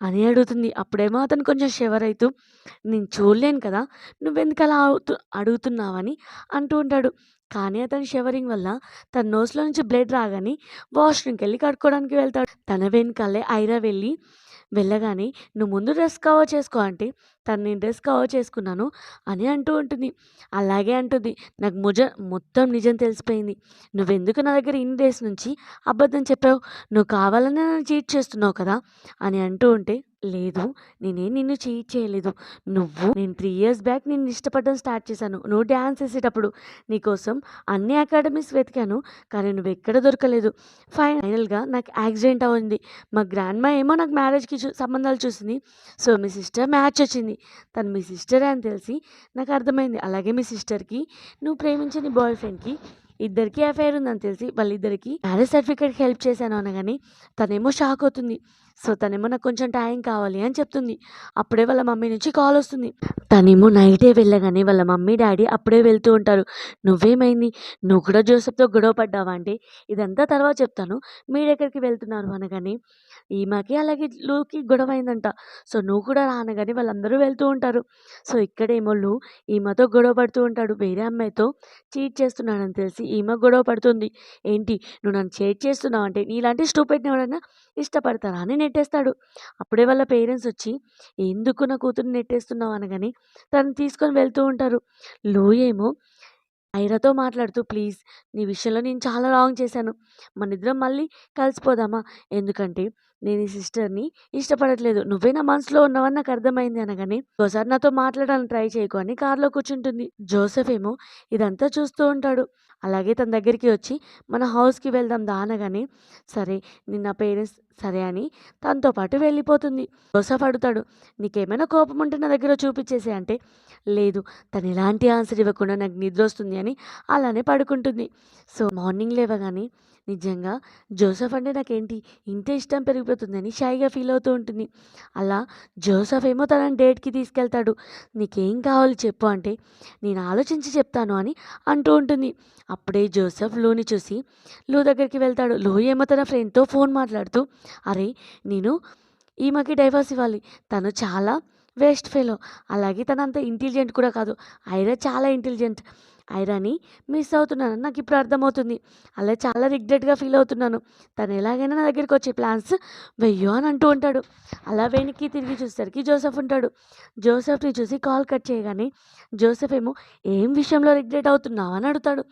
అని అడుగుతుంది. అప్పుడేమో అతను కొంచెం షివర్ అయితూ, "నేను చూడలేను కదా! నువ్వెందుకలా అడుగుతున్నావని" అంటూ ఉంటాడు. కానీ అతని షివరింగ్ వల్ల తన నోస్‌లో నుంచి బ్లడ్ రాగానే వాష్‌రూమ్‌కెళ్ళి కడుక్కోవడానికి వెళ్తాడు. తన వెనకాలే ఐరా వెళ్ళగానే, "నువ్వు ముందు డ్రెస్ కవర్ చేసుకో" అంటే, తను "నేను డ్రెస్ కవర్ చేసుకున్నాను" అని అంటూ ఉంటుంది. అలాగే అంటుంది, "నాకు మొత్తం నిజం తెలిసిపోయింది. నువ్వెందుకు నా దగ్గర ఇన్ని డేస్ నుంచి అబద్ధం చెప్పావు? నువ్వు కావాలనే నన్ను చీట్ చేస్తున్నావు కదా!" అని అంటూ ఉంటే, "లేదు నేనేం నిన్ను చీట్ చేయలేదు. నేను 3 ఇయర్స్ బ్యాక్ నిన్ను ఇష్టపడడం స్టార్ట్ చేశాను. నువ్వు డాన్స్ ఏసేటప్పుడు. నీకోసం అన్ని అకాడమీస్ వెతికాను. కానీ నువ్వెక్కడ దొరకలేదు. ఫైనల్‌గా నాకు యాక్సిడెంట్ అయింది. మా గ్రాండ్‌మా ఏమో నాకు మ్యారేజ్‌కి సంబంధాలు చూసింది. సో, మీ సిస్టర్ మ్యాచ్ వచ్చింది. తను మీ సిస్టరే అని తెలిసి నాకు అర్థమైంది. అలాగే మీ సిస్టర్‌కి నువ్వు ప్రేమించే నీ బాయ్ ఫ్రెండ్‌కి ఇద్దరికీ అఫైర్ ఉందని తెలిసి వాళ్ళిద్దరికీ మ్యారేజ్ సర్టిఫికేట్‌కి హెల్ప్ చేశాను" అనగానే తనేమో షాక్ అవుతుంది. సో, తనేమో "నాకు కొంచెం టైం కావాలి" అని చెప్తుంది. అప్పుడే వాళ్ళ మమ్మీ నుంచి కాల్ వస్తుంది. తనేమో నైటే వెళ్ళగానే వాళ్ళ మమ్మీ, డ్యాడీ అప్పుడే వెళ్తూ ఉంటారు. "నువ్వేమైంది? నువ్వు కూడా జోసెఫ్‌తో గొడవ పడ్డావా?" అంటే, "ఇదంతా తర్వాత చెప్తాను. మీరెక్కడికి వెళ్తున్నారు?" అనగానే, ఈమెకి అలాగే లూకి గొడవైందంట. సో, "నువ్వు కూడా రా" అనగానే వాళ్ళందరూ వెళ్తూ ఉంటారు. సో, ఇక్కడేమో ఈమెతో గొడవ పడుతూ ఉంటాడు. వేరే అమ్మాయితో చీట్ చేస్తున్నాడని తెలిసి ఈమె గొడవ పడుతుంది. "ఏంటి నువ్వు నన్ను చీట్ చేస్తున్నావంటే నీలాంటి స్టూపిడ్‌ని ఎవరైనా ఇష్టపడతారా?" అని నెట్టేస్తాడు. అప్పుడే వాళ్ళ పేరెంట్స్ వచ్చి, "ఎందుకు నా కూతుర్ని నెట్టేస్తున్నావు?" అనగానే తనని తీసుకొని వెళ్తూ ఉంటారు. ఏమో ఐరాతో మాట్లాడుతూ, "ప్లీజ్ నీ విషయంలో నేను చాలా రాంగ్ చేశాను. మనిద్దరం మళ్ళీ కలిసిపోదామా? ఎందుకంటే నేను ఈ సిస్టర్‌ని ఇష్టపడట్లేదు. నువ్వే నా మనసులో ఉన్నావని నాకు అర్థమైంది" అనగానే, "ఇంకోసారి నాతో మాట్లాడడానికి ట్రై చేయకు" అని కార్‌లో కూర్చుంటుంది. జోసెఫ్ ఏమో ఇదంతా చూస్తూ ఉంటాడు. అలాగే తన దగ్గరికి వచ్చి, "మన హౌస్‌కి వెళ్దాం దా" అనగానే, "సరే నేను నా పేరెంట్స్" సరే అని తనతో పాటు వెళ్ళిపోతుంది. జోసెఫ్ అడుగుతాడు, "నీకేమైనా కోపం ఉంటే నా దగ్గర చూపించేసేయ్" అంటే, లేదు తను ఎలాంటి ఆన్సర్ ఇవ్వకుండా నాకు నిద్రొస్తుంది అని అలానే పడుకుంటుంది. సో, మార్నింగ్ లేవగానే నిజంగా జోసెఫ్ అంటే నాకేంటి ఇంత ఇష్టం పెరిగిపోతుందని షైగా ఫీల్ అవుతూ ఉంటుంది. అలా జోసెఫ్ ఏమో తనని డేట్‌కి తీసుకెళ్తాడు. "నీకేం కావాలి చెప్పు" అంటే, "నేను ఆలోచించి చెప్తాను" అని అంటూ ఉంటుంది. అప్పుడే జోసెఫ్ లూని చూసి దగ్గరికి వెళ్తాడు. ఏమో తన ఫ్రెండ్‌తో ఫోన్ మాట్లాడుతూ, "అరే! నేను ఈమెకి డైవర్స్ ఇవ్వాలి. తను చాలా వేస్ట్ ఫెలో. అలాగే తనంత ఇంటెలిజెంట్ కూడా కాదు. ఐరా చాలా ఇంటెలిజెంట్. ఐరాని మిస్ అవుతున్నానని నాకిప్పుడు అర్థమవుతుంది. అలా చాలా రిగ్రెట్‌గా ఫీల్ అవుతున్నాను. తను ఎలాగైనా నా దగ్గరికొచ్చే ప్లాన్స్ వెయ్యు" అని అంటూ ఉంటాడు. అలా వెనక్కి తిరిగి చూసేసరికి జోసెఫ్ ఉంటాడు. జోసెఫ్‌ని చూసి కాల్ కట్ చేయగానే జోసెఫ్ ఏమో, "ఏం విషయంలో రిగ్రెట్ అవుతున్నావు?" అని అడుగుతాడు.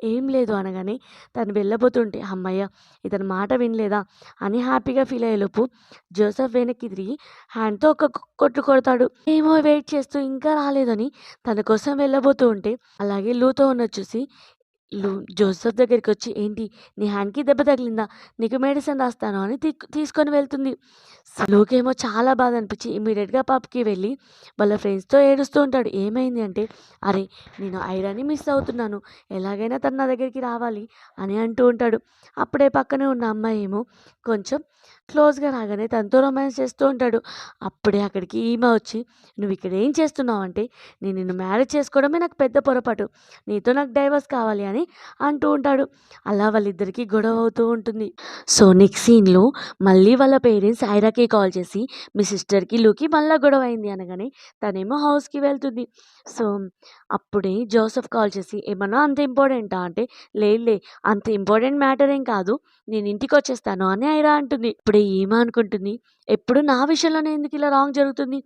"ఏం లేదు" అనగానే తను వెళ్ళబోతుంటే, హమ్మయ్య! ఇతని మాట వినలేదా అని హ్యాపీగా ఫీల్ అయ్యేలోపు జోసెఫ్ వెనక్కి తిరిగి హ్యాండ్‌తో ఒక కొట్టు కొడతాడు. ఏమో వెయిట్ చేస్తూ ఇంకా రాలేదని తన కోసం వెళ్ళబోతూ ఉంటే, అలాగే లూతో ఉన్నది చూసి లూ జోసెఫ్ దగ్గరికొచ్చి, "ఏంటి నీ హ్యాండ్‌కి దెబ్బ తగిలిందా? నీకు మెడిసిన్ రాస్తాను" అని తీసుకొని వెళ్తుంది. లూకేమో చాలా బాధ అనిపించి ఇమ్మీడియేట్‌గా పబ్‌కి వెళ్ళి వాళ్ళ ఫ్రెండ్స్‌తో ఏడుస్తూ ఉంటాడు. ఏమైంది అంటే, "అరే! నేను ఐరాని మిస్ అవుతున్నాను. ఎలాగైనా తను నా దగ్గరికి రావాలి" అని అంటూ ఉంటాడు. అప్పుడే పక్కనే ఉన్న అమ్మాయి ఏమో కొంచెం క్లోజ్‌గా రాగానే తనతో రొమాన్స్ చేస్తూ ఉంటాడు. అప్పుడే అక్కడికి ఈమె వచ్చి, "నువ్వు ఇక్కడ ఏం చేస్తున్నావు?" అంటే, "నేను నిన్ను మ్యారేజ్ చేసుకోవడమే నాకు పెద్ద పొరపాటు. నీతో నాకు డైవర్స్ కావాలి" అని అంటూ ఉంటాడు. అలా వాళ్ళిద్దరికీ గొడవ అవుతూ ఉంటుంది. సో, నెక్స్ట్ సీన్‌లో మళ్ళీ వాళ్ళ పేరెంట్స్ ఐరాకి కాల్ చేసి, "మీ సిస్టర్‌కి, లూకి మళ్ళా గొడవ అయింది" అనగానే తనేమో హౌస్‌కి వెళ్తుంది. సో, అప్పుడే జోసెఫ్ కాల్ చేసి, "ఏమన్నా అంత ఇంపార్టెంటా?" అంటే, "లేదులే అంత ఇంపార్టెంట్ మ్యాటర్ ఏం కాదు. నేను ఇంటికొచ్చేస్తాను" అని ఐరా అంటుంది. ఇప్పుడే ఈమె అనుకుంటుంది, ఎప్పుడు నా విషయంలోనే ఎందుకు ఇలా రాంగ్ జరుగుతుంది?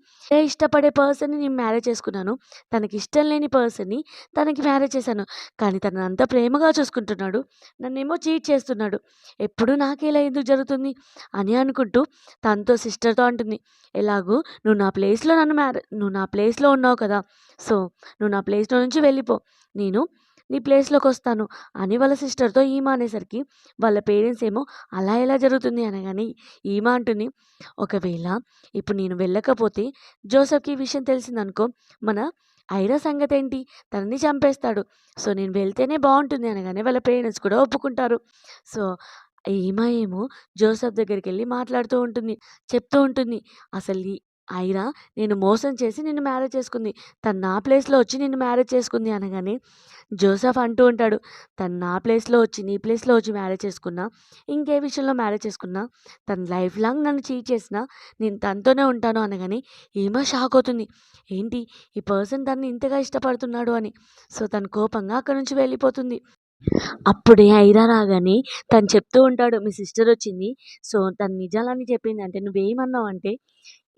ఇష్టపడే పర్సన్‌ని నేను మ్యారేజ్ చేసుకున్నాను. తనకిష్టం లేని పర్సన్‌ని తనకి మ్యారేజ్ చేశాను. కానీ తనని అంత ప్రేమగా చూసుకుంటున్నాడు. నన్నేమో చీట్ చేస్తున్నాడు. ఎప్పుడు నాకే ఇలా ఎందుకు జరుగుతుంది? అని అనుకుంటూ తనతో సిస్టర్‌తో అంటుంది, "ఎలాగూ నువ్వు నా ప్లేస్‌లో ఉన్నావు కదా! సో, నువ్వు నా ప్లేస్‌లో నుంచి వెళ్ళిపో. నేను నీ ప్లేస్‌లోకొస్తాను" అని వాళ్ళ సిస్టర్‌తో ఈమె అనేసరికి వాళ్ళ పేరెంట్స్ ఏమో, "అలా ఎలా జరుగుతుంది?" అనగానే ఈమె అంటుంది, "ఒకవేళ ఇప్పుడు నేను వెళ్ళకపోతే జోసెఫ్‌కి ఈ విషయం తెలిసిందనుకో మన ఐరా సంగతేంటి? తనని చంపేస్తాడు. సో, నేను వెళ్తేనే బావుంటుంది అనగానే వాళ్ళ పేరెంట్స్ కూడా ఒప్పుకుంటారు. సో, ఈమె ఏమో జోసెఫ్ దగ్గరికెళ్ళి మాట్లాడుతూ ఉంటుంది. చెప్తూ ఉంటుంది. అసలు ఈ ఐరా నిన్ను మోసం చేసి నిన్ను మ్యారేజ్ చేసుకుంది. తను నా ప్లేస్‌లో వచ్చి నిన్ను మ్యారేజ్ చేసుకుంది అనగానే జోసెఫ్ అంటూ ఉంటాడు. తను నా ప్లేస్‌లో వచ్చి, నీ ప్లేస్‌లో వచ్చి మ్యారేజ్ చేసుకున్నా, ఇంకే విషయంలో మ్యారేజ్ చేసుకున్నా, తను లైఫ్ లాంగ్ నన్ను చీట్ చేసినా నేను తనతోనే ఉంటాను అనగానే ఈమె షాక్ అవుతుంది. ఏంటి ఈ పర్సన్ తనని ఇంతగా ఇష్టపడుతున్నాడు అని. సో, తను కోపంగా అక్కడి నుంచి వెళ్ళిపోతుంది. అప్పుడే ఐరా రాగానే తను చెప్తూ ఉంటాడు. మీ సిస్టర్ వచ్చింది. సో, తను నిజాలన్నీ చెప్పింది. అంటే నువ్వేమన్నావంటే,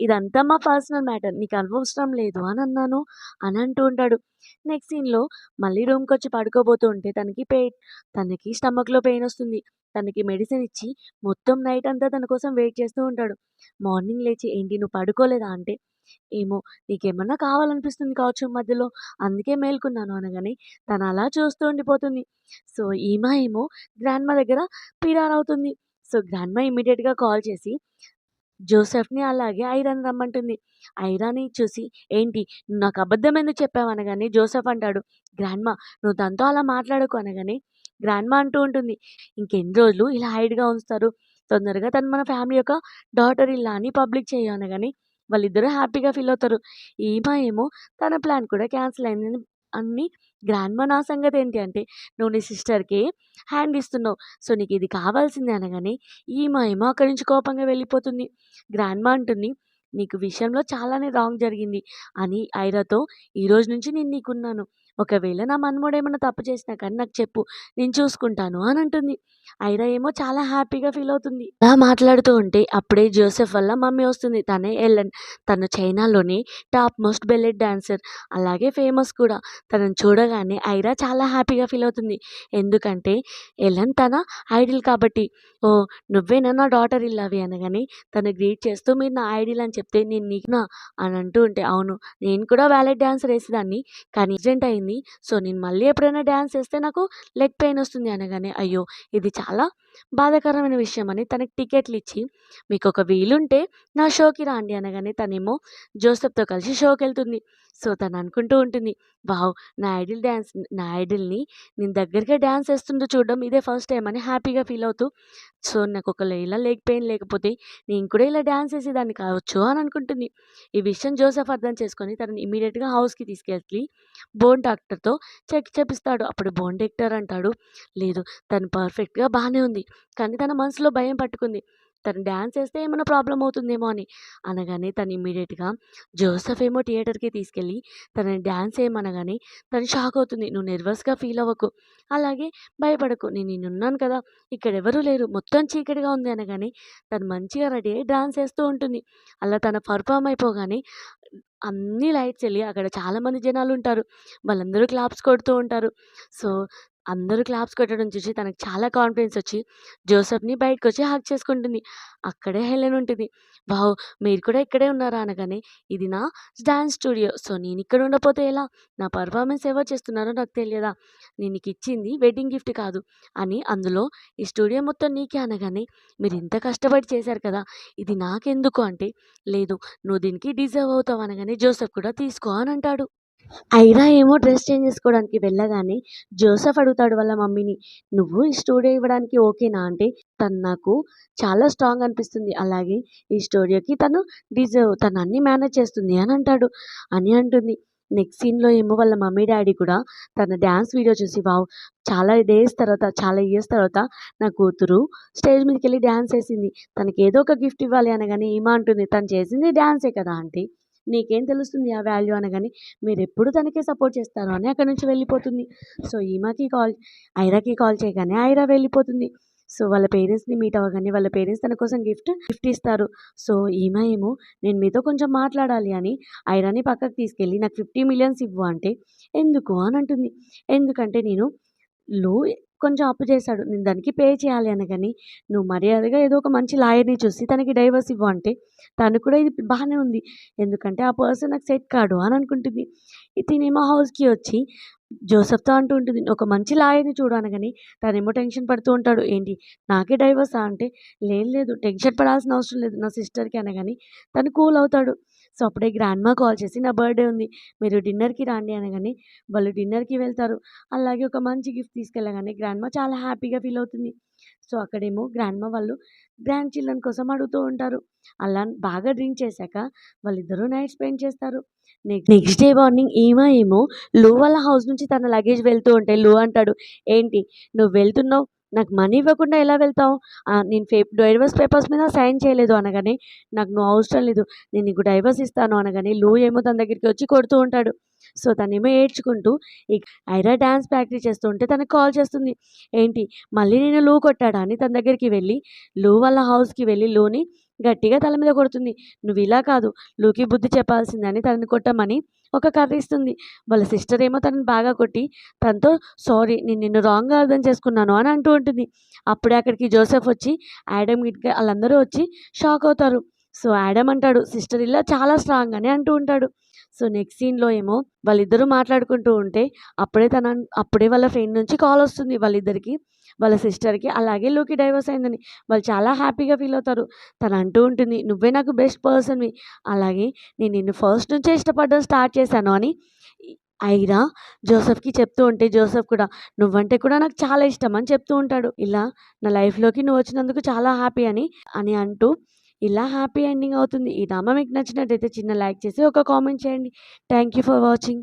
ఇదంతా మా పర్సనల్ మ్యాటర్. నీకు అనవసరం లేదు అని అన్నాను అని అంటూ ఉంటాడు. నెక్స్ట్ సీన్‌లో మళ్ళీ రూమ్‌కొచ్చి పడుకోబోతూ ఉంటే తనకి స్టమక్‌లో పెయిన్ వస్తుంది. తనకి మెడిసిన్ ఇచ్చి మొత్తం నైట్ అంతా తన కోసం వెయిట్ చేస్తూ ఉంటాడు. మార్నింగ్ లేచి ఏంటి నువ్వు పడుకోలేదా అంటే, ఏమో నీకేమన్నా కావాలనిపిస్తుంది కావచ్చు మధ్యలో అందుకే మేలుకున్నాను అనగానే తను అలా చూస్తూ ఉండిపోతుంది. సో, ఈమె ఏమో గ్రాండ్‌మా దగ్గర పిరారవుతుంది. సో, గ్రాండ్‌మా ఇమ్మీడియేట్‌గా కాల్ చేసి జోసెఫ్‌ని అలాగే ఐరాని రమ్మంటుంది. ఐరాని చూసి ఏంటి నువ్వు నాకు అబద్ధం ఎందుకు చెప్పావు అనగానే జోసెఫ్ అంటాడు, గ్రాండ్‌మా నువ్వు తనతో అలా మాట్లాడకు అనగానే గ్రాండ్‌మా అంటూ ఉంటుంది. ఇంకెన్ని రోజులు ఇలా హైడ్‌గా ఉంచుతారు. తొందరగా తను మన ఫ్యామిలీ యొక్క డాటర్ ఇన్ లా అని పబ్లిక్ చెయ్యి అనగానే వాళ్ళిద్దరూ హ్యాపీగా ఫీల్ అవుతారు. ఈమె ఏమో తన ప్లాన్ కూడా క్యాన్సిల్ అయిందని అని గ్రాండ్‌మా నా సంగతేంటి అంటే నువ్వు నీ సిస్టర్‌కి హ్యాండ్ ఇస్తున్నావు. సో, నీకిది కావాల్సిందే అనగానే ఈమె ఏమో అక్కడి నుంచి కోపంగా వెళ్ళిపోతుంది. గ్రాండ్‌మా అంటుంది, "నీకు విషయంలో చాలానే రాంగ్ జరిగింది" అని ఐరాతో, "ఈరోజు నుంచి నేను నీకున్నాను. ఒకవేళ నా మనుమడేమన్నా తప్పు చేసినా కానీ నాకు చెప్పు. నేను చూసుకుంటాను" అని అంటుంది. ఐరా ఏమో చాలా హ్యాపీగా ఫీల్ అవుతుంది. అలా మాట్లాడుతూ ఉంటే అప్పుడే జోసెఫ్ వాళ్ళ మమ్మీ వస్తుంది. తనే ఎలెన్. తను చైనాలోని టాప్ మోస్ట్ బెల్లెట్ డాన్సర్. అలాగే ఫేమస్ కూడా. తనని చూడగానే ఐరా చాలా హ్యాపీగా ఫీల్ అవుతుంది. ఎందుకంటే ఎలెన్ తన ఐడల్ కాబట్టి. "ఓహ్! నువ్వేనా నా డాటర్ ఇల్లావి" అనగానే తను గ్రీట్ చేస్తూ "మీరు నా ఐడల్ అని చెప్తే నేను నీకునా" అని అంటూ ఉంటే, "అవును నేను కూడా బ్యాలెట్ డాన్సర్ ఏసేదాన్ని. కానీ యాక్సిడెంట్ అయింది. సో, నేను మళ్ళీ ఎప్పుడైనా డాన్స్ ఏస్తే నాకు లెగ్ పెయిన్ వస్తుంది" అనగానే అయ్యో! ఇది చాలా బాధాకరమైన విషయం అని తనకి టికెట్లిచ్చి, "మీకొక వీలుంటే నా షోకి రాండి" అనగానే తనేమో జోసెఫ్‌తో కలిసి షోకెళ్తుంది. సో, తను అనుకుంటూ ఉంటుంది, వావ్! నా ఐడల్‌ని నేను దగ్గరగా డాన్స్ ఏస్తుంటే చూడడం ఇదే ఫస్ట్ టైమ్ అని హ్యాపీగా ఫీల్ అవుతూ, సో, ఇలా లెగ్ పెయిన్ లేకపోతే నేను కూడా ఇలా డాన్స్ ఏసేదాన్ని కావచ్చు అని అనుకుంటుంది. ఈ విషయం జోసెఫ్ అర్థం చేసుకొని తనని ఇమ్మీడియేట్‌గా హౌస్‌కి తీసుకెళ్ళి బోన్ డాక్టర్‌తో చెక్ చేపిస్తాడు. అప్పుడు బోన్ డాక్టర్ అంటాడు, "లేదు తను పర్ఫెక్ట్‌గా బానే ఉంది. కానీ తన మనసులో భయం పట్టుకుంది. తను డాన్స్ ఏస్తే ఏమైనా ప్రాబ్లమ్ అవుతుందేమో అని." అనగానే తను ఇమ్మీడియేట్‌గా జోసెఫ్ ఏమో థియేటర్‌కి తీసుకెళ్ళి తనని డాన్స్ ఏయమనగానే తను షాక్ అవుతుంది. "నువ్వు నెర్వస్‌గా ఫీల్ అవ్వకు. అలాగే భయపడకు. నేనున్నాను కదా! ఇక్కడెవరూ లేరు. మొత్తం చీకటిగా ఉంది" అనగానే తను మంచిగా రెడీ అయ్యి డాన్స్ ఏస్తూ ఉంటుంది. అలా తను పెర్ఫార్మ్ అయిపోగానే అన్ని లైట్స్ ఎలిగి అక్కడ చాలామంది జనాలుంటారు. వాళ్ళందరూ క్లాప్స్ కొడుతూ ఉంటారు. సో, అందరూ క్లాప్స్ కొట్టడం చూసి తనకు చాలా కాన్ఫిడెన్స్ వచ్చి జోసెఫ్‌ని బయటకొచ్చి హగ్ చేసుకుంటుంది. అక్కడే హెలెన్ ఉంటుంది. వావ్! మీరు కూడా ఇక్కడే ఉన్నారా అనగానే ఇది నా డాన్స్ స్టూడియో. సో, నేనిక్కడ ఉండకపోతే ఎలా? నా పెర్ఫార్మన్స్ ఎవరు చేస్తున్నారో నాకు తెలియదా? నేను నీకిచ్చింది వెడ్డింగ్ గిఫ్ట్ కాదు అని అందులో ఈ స్టూడియో మొత్తం నీకే అనగానే మీరింత కష్టపడి చేశారు కదా! ఇది నాకెందుకు అంటే లేదు నువ్వు దీనికి డిజర్వ్ అవుతావు అనగానే జోసెఫ్ కూడా తీసుకో అని అంటాడు. ఐరా ఏమో డ్రెస్ చేంజ్ చేసుకోవడానికి వెళ్ళగానే జోసెఫ్ అడుగుతాడు వాళ్ళ మమ్మీని, "నువ్వు ఈ స్టూడియో ఇవ్వడానికి ఓకేనా?" అంటే తను నాకు చాలా స్ట్రాంగ్ అనిపిస్తుంది. అలాగే ఈ స్టూడియోకి తను అన్నీ మేనేజ్ చేస్తుంది అని అంటాడు. అని అంటుంది. నెక్స్ట్ సీన్‌లో ఏమో వాళ్ళ మమ్మీ, డ్యాడీ కూడా తన డాన్స్ వీడియో చూసి వావ్! చాలా ఇయర్స్ తర్వాత నా కూతురు స్టేజ్ మీదకెళ్ళి డాన్స్ ఏసింది. తనకి ఏదో ఒక గిఫ్ట్ ఇవ్వాలి అనగానే ఈమె అంటుంది, "తను చేసింది డాన్సే కదా ఆంటీ. నీకేం తెలుస్తుంది ఆ వాల్యూ" అనగానే మీరెప్పుడు తనకే సపోర్ట్ చేస్తారు అని అక్కడి నుంచి వెళ్ళిపోతుంది. సో, ఐరాకి కాల్ చేయగానే ఐరా వెళ్ళిపోతుంది. సో, వాళ్ళ పేరెంట్స్‌ని మీట్ అవ్వగానే వాళ్ళ పేరెంట్స్ తన కోసం గిఫ్ట్ ఇస్తారు. సో, ఈమె ఏమో నేను మీతో కొంచెం మాట్లాడాలి అని ఐరాని పక్కకు తీసుకెళ్ళి నాకు 50 మిలియన్స్ ఇవ్వు అంటే, ఎందుకు అని అంటుంది. ఎందుకంటే లో కొంచెం అప్పు చేశాడు. నేను దానికి పే చేయాలి అనగాని, నువ్వు మర్యాదగా ఏదో ఒక మంచి లాయర్‌ని చూసి తనకి డైవర్స్ ఇవ్వు అంటే, తను కూడా ఇది బానే ఉంది. ఎందుకంటే ఆ పర్సన్ నాకు సెట్ కాడు అని అనుకుంటుంది. తినేమో హౌస్‌కి వచ్చి జోసెఫ్‌తో అంటూ ఉంటుంది, "ఒక మంచి లాయర్‌ని చూడు" అనగానే తనేమో టెన్షన్ పడుతూ ఉంటాడు. "ఏంటి నాకే డైవర్సా?" అంటే, "లేదు లేదు టెన్షన్ పడాల్సిన అవసరం లేదు నా సిస్టర్‌కి" అనగానే తను కూల్ అవుతాడు. సో, అప్పుడే గ్రాండ్‌మా కాల్ చేసి, "నా బర్త్‌డే ఉంది. మీరు డిన్నర్‌కి రండి" అనగానే వాళ్ళు డిన్నర్‌కి వెళ్తారు. అలాగే ఒక మంచి గిఫ్ట్ తీసుకెళ్ళగానే గ్రాండ్‌మా చాలా హ్యాపీగా ఫీల్ అవుతుంది. సో, అక్కడేమో గ్రాండ్‌మా వాళ్ళు గ్రాండ్ చిల్డ్రన్ కోసం అడుగుతూ ఉంటారు. అలా బాగా డ్రింక్ చేశాక వాళ్ళిద్దరూ నైట్ స్పెండ్ చేస్తారు. నెక్స్ట్ డే మార్నింగ్ ఏమో లూ వాళ్ళ హౌస్ నుంచి తన లగేజ్ వెళ్తూ ఉంటే లూ అంటాడు, "ఏంటి నువ్వు వెళ్తున్నావు? నాకు మనీ ఇవ్వకుండా ఎలా వెళ్తావు? నేను డైవర్స్ పేపర్స్ మీద సైన్ చేయలేదు" అనగానే, "నాకు నువ్వు అవసరం లేదు. నేను నీకు డైవర్స్ ఇస్తాను" అనగానే లూ ఏమో తన దగ్గరికి వచ్చి కొడుతూ ఉంటాడు. సో, తనేమో ఏడ్చుకుంటూ ఇక ఐరా డాన్స్ ప్రాక్టీస్ చేస్తూ ఉంటే తనకి కాల్ చేస్తుంది. ఏంటి మళ్ళీ నిన్ను లూ కొట్టాడా అని తన దగ్గరికి వెళ్ళి లూ వాళ్ళ హౌస్‌కి వెళ్ళి లూని గట్టిగా తల మీద కొడుతుంది. "నువ్విలా కాదు లూకి బుద్ధి చెప్పాల్సిందే" అని తనని కొట్టమని ఒక కర్ర ఇస్తుంది. వాళ్ళ సిస్టర్ ఏమో తనని బాగా కొట్టి తనతో, "సారీ నేను నిన్ను రాంగ్‌గా అర్థం చేసుకున్నాను" అని అంటూ ఉంటుంది. అప్పుడే అక్కడికి జోసెఫ్ వచ్చి యాడమ్ గిట్క ఆళ్ళందరూ వచ్చి షాక్ అవుతారు. సో, యాడమ్ అంటాడు, "సిస్టర్ ఇలా చాలా స్ట్రాంగ్" అని అంటూ ఉంటాడు. సో, నెక్స్ట్ సీన్‌లో ఏమో వాళ్ళిద్దరూ మాట్లాడుకుంటూ ఉంటే అప్పుడే వాళ్ళ ఫ్రెండ్ నుంచి కాల్ వస్తుంది వాళ్ళిద్దరికీ. వాళ్ళ సిస్టర్‌కి అలాగే లూకి డైవర్స్ అయిందని. వాళ్ళు చాలా హ్యాపీగా ఫీల్ అవుతారు. తను అంటూ ఉంటుంది, "నువ్వే నాకు బెస్ట్ పర్సన్‌వి. అలాగే నేను నిన్ను ఫస్ట్ నుంచే ఇష్టపడడం స్టార్ట్ చేశాను" అని ఇ ఐరా జోసెఫ్‌కి చెప్తూ ఉంటే జోసెఫ్ కూడా, "నువ్వంటే కూడా నాకు చాలా ఇష్టం" అని చెప్తూ ఉంటాడు. ఇలా నా లైఫ్‌లోకి నువ్వొచ్చినందుకు చాలా హ్యాపీ అని అంటూ ఇలా హ్యాపీ ఎండింగ్ అవుతుంది. ఈ డ్రామా మీకు నచ్చినట్టయితే చిన్న లైక్ చేసి ఒక కామెంట్ చేయండి. Thank you for watching.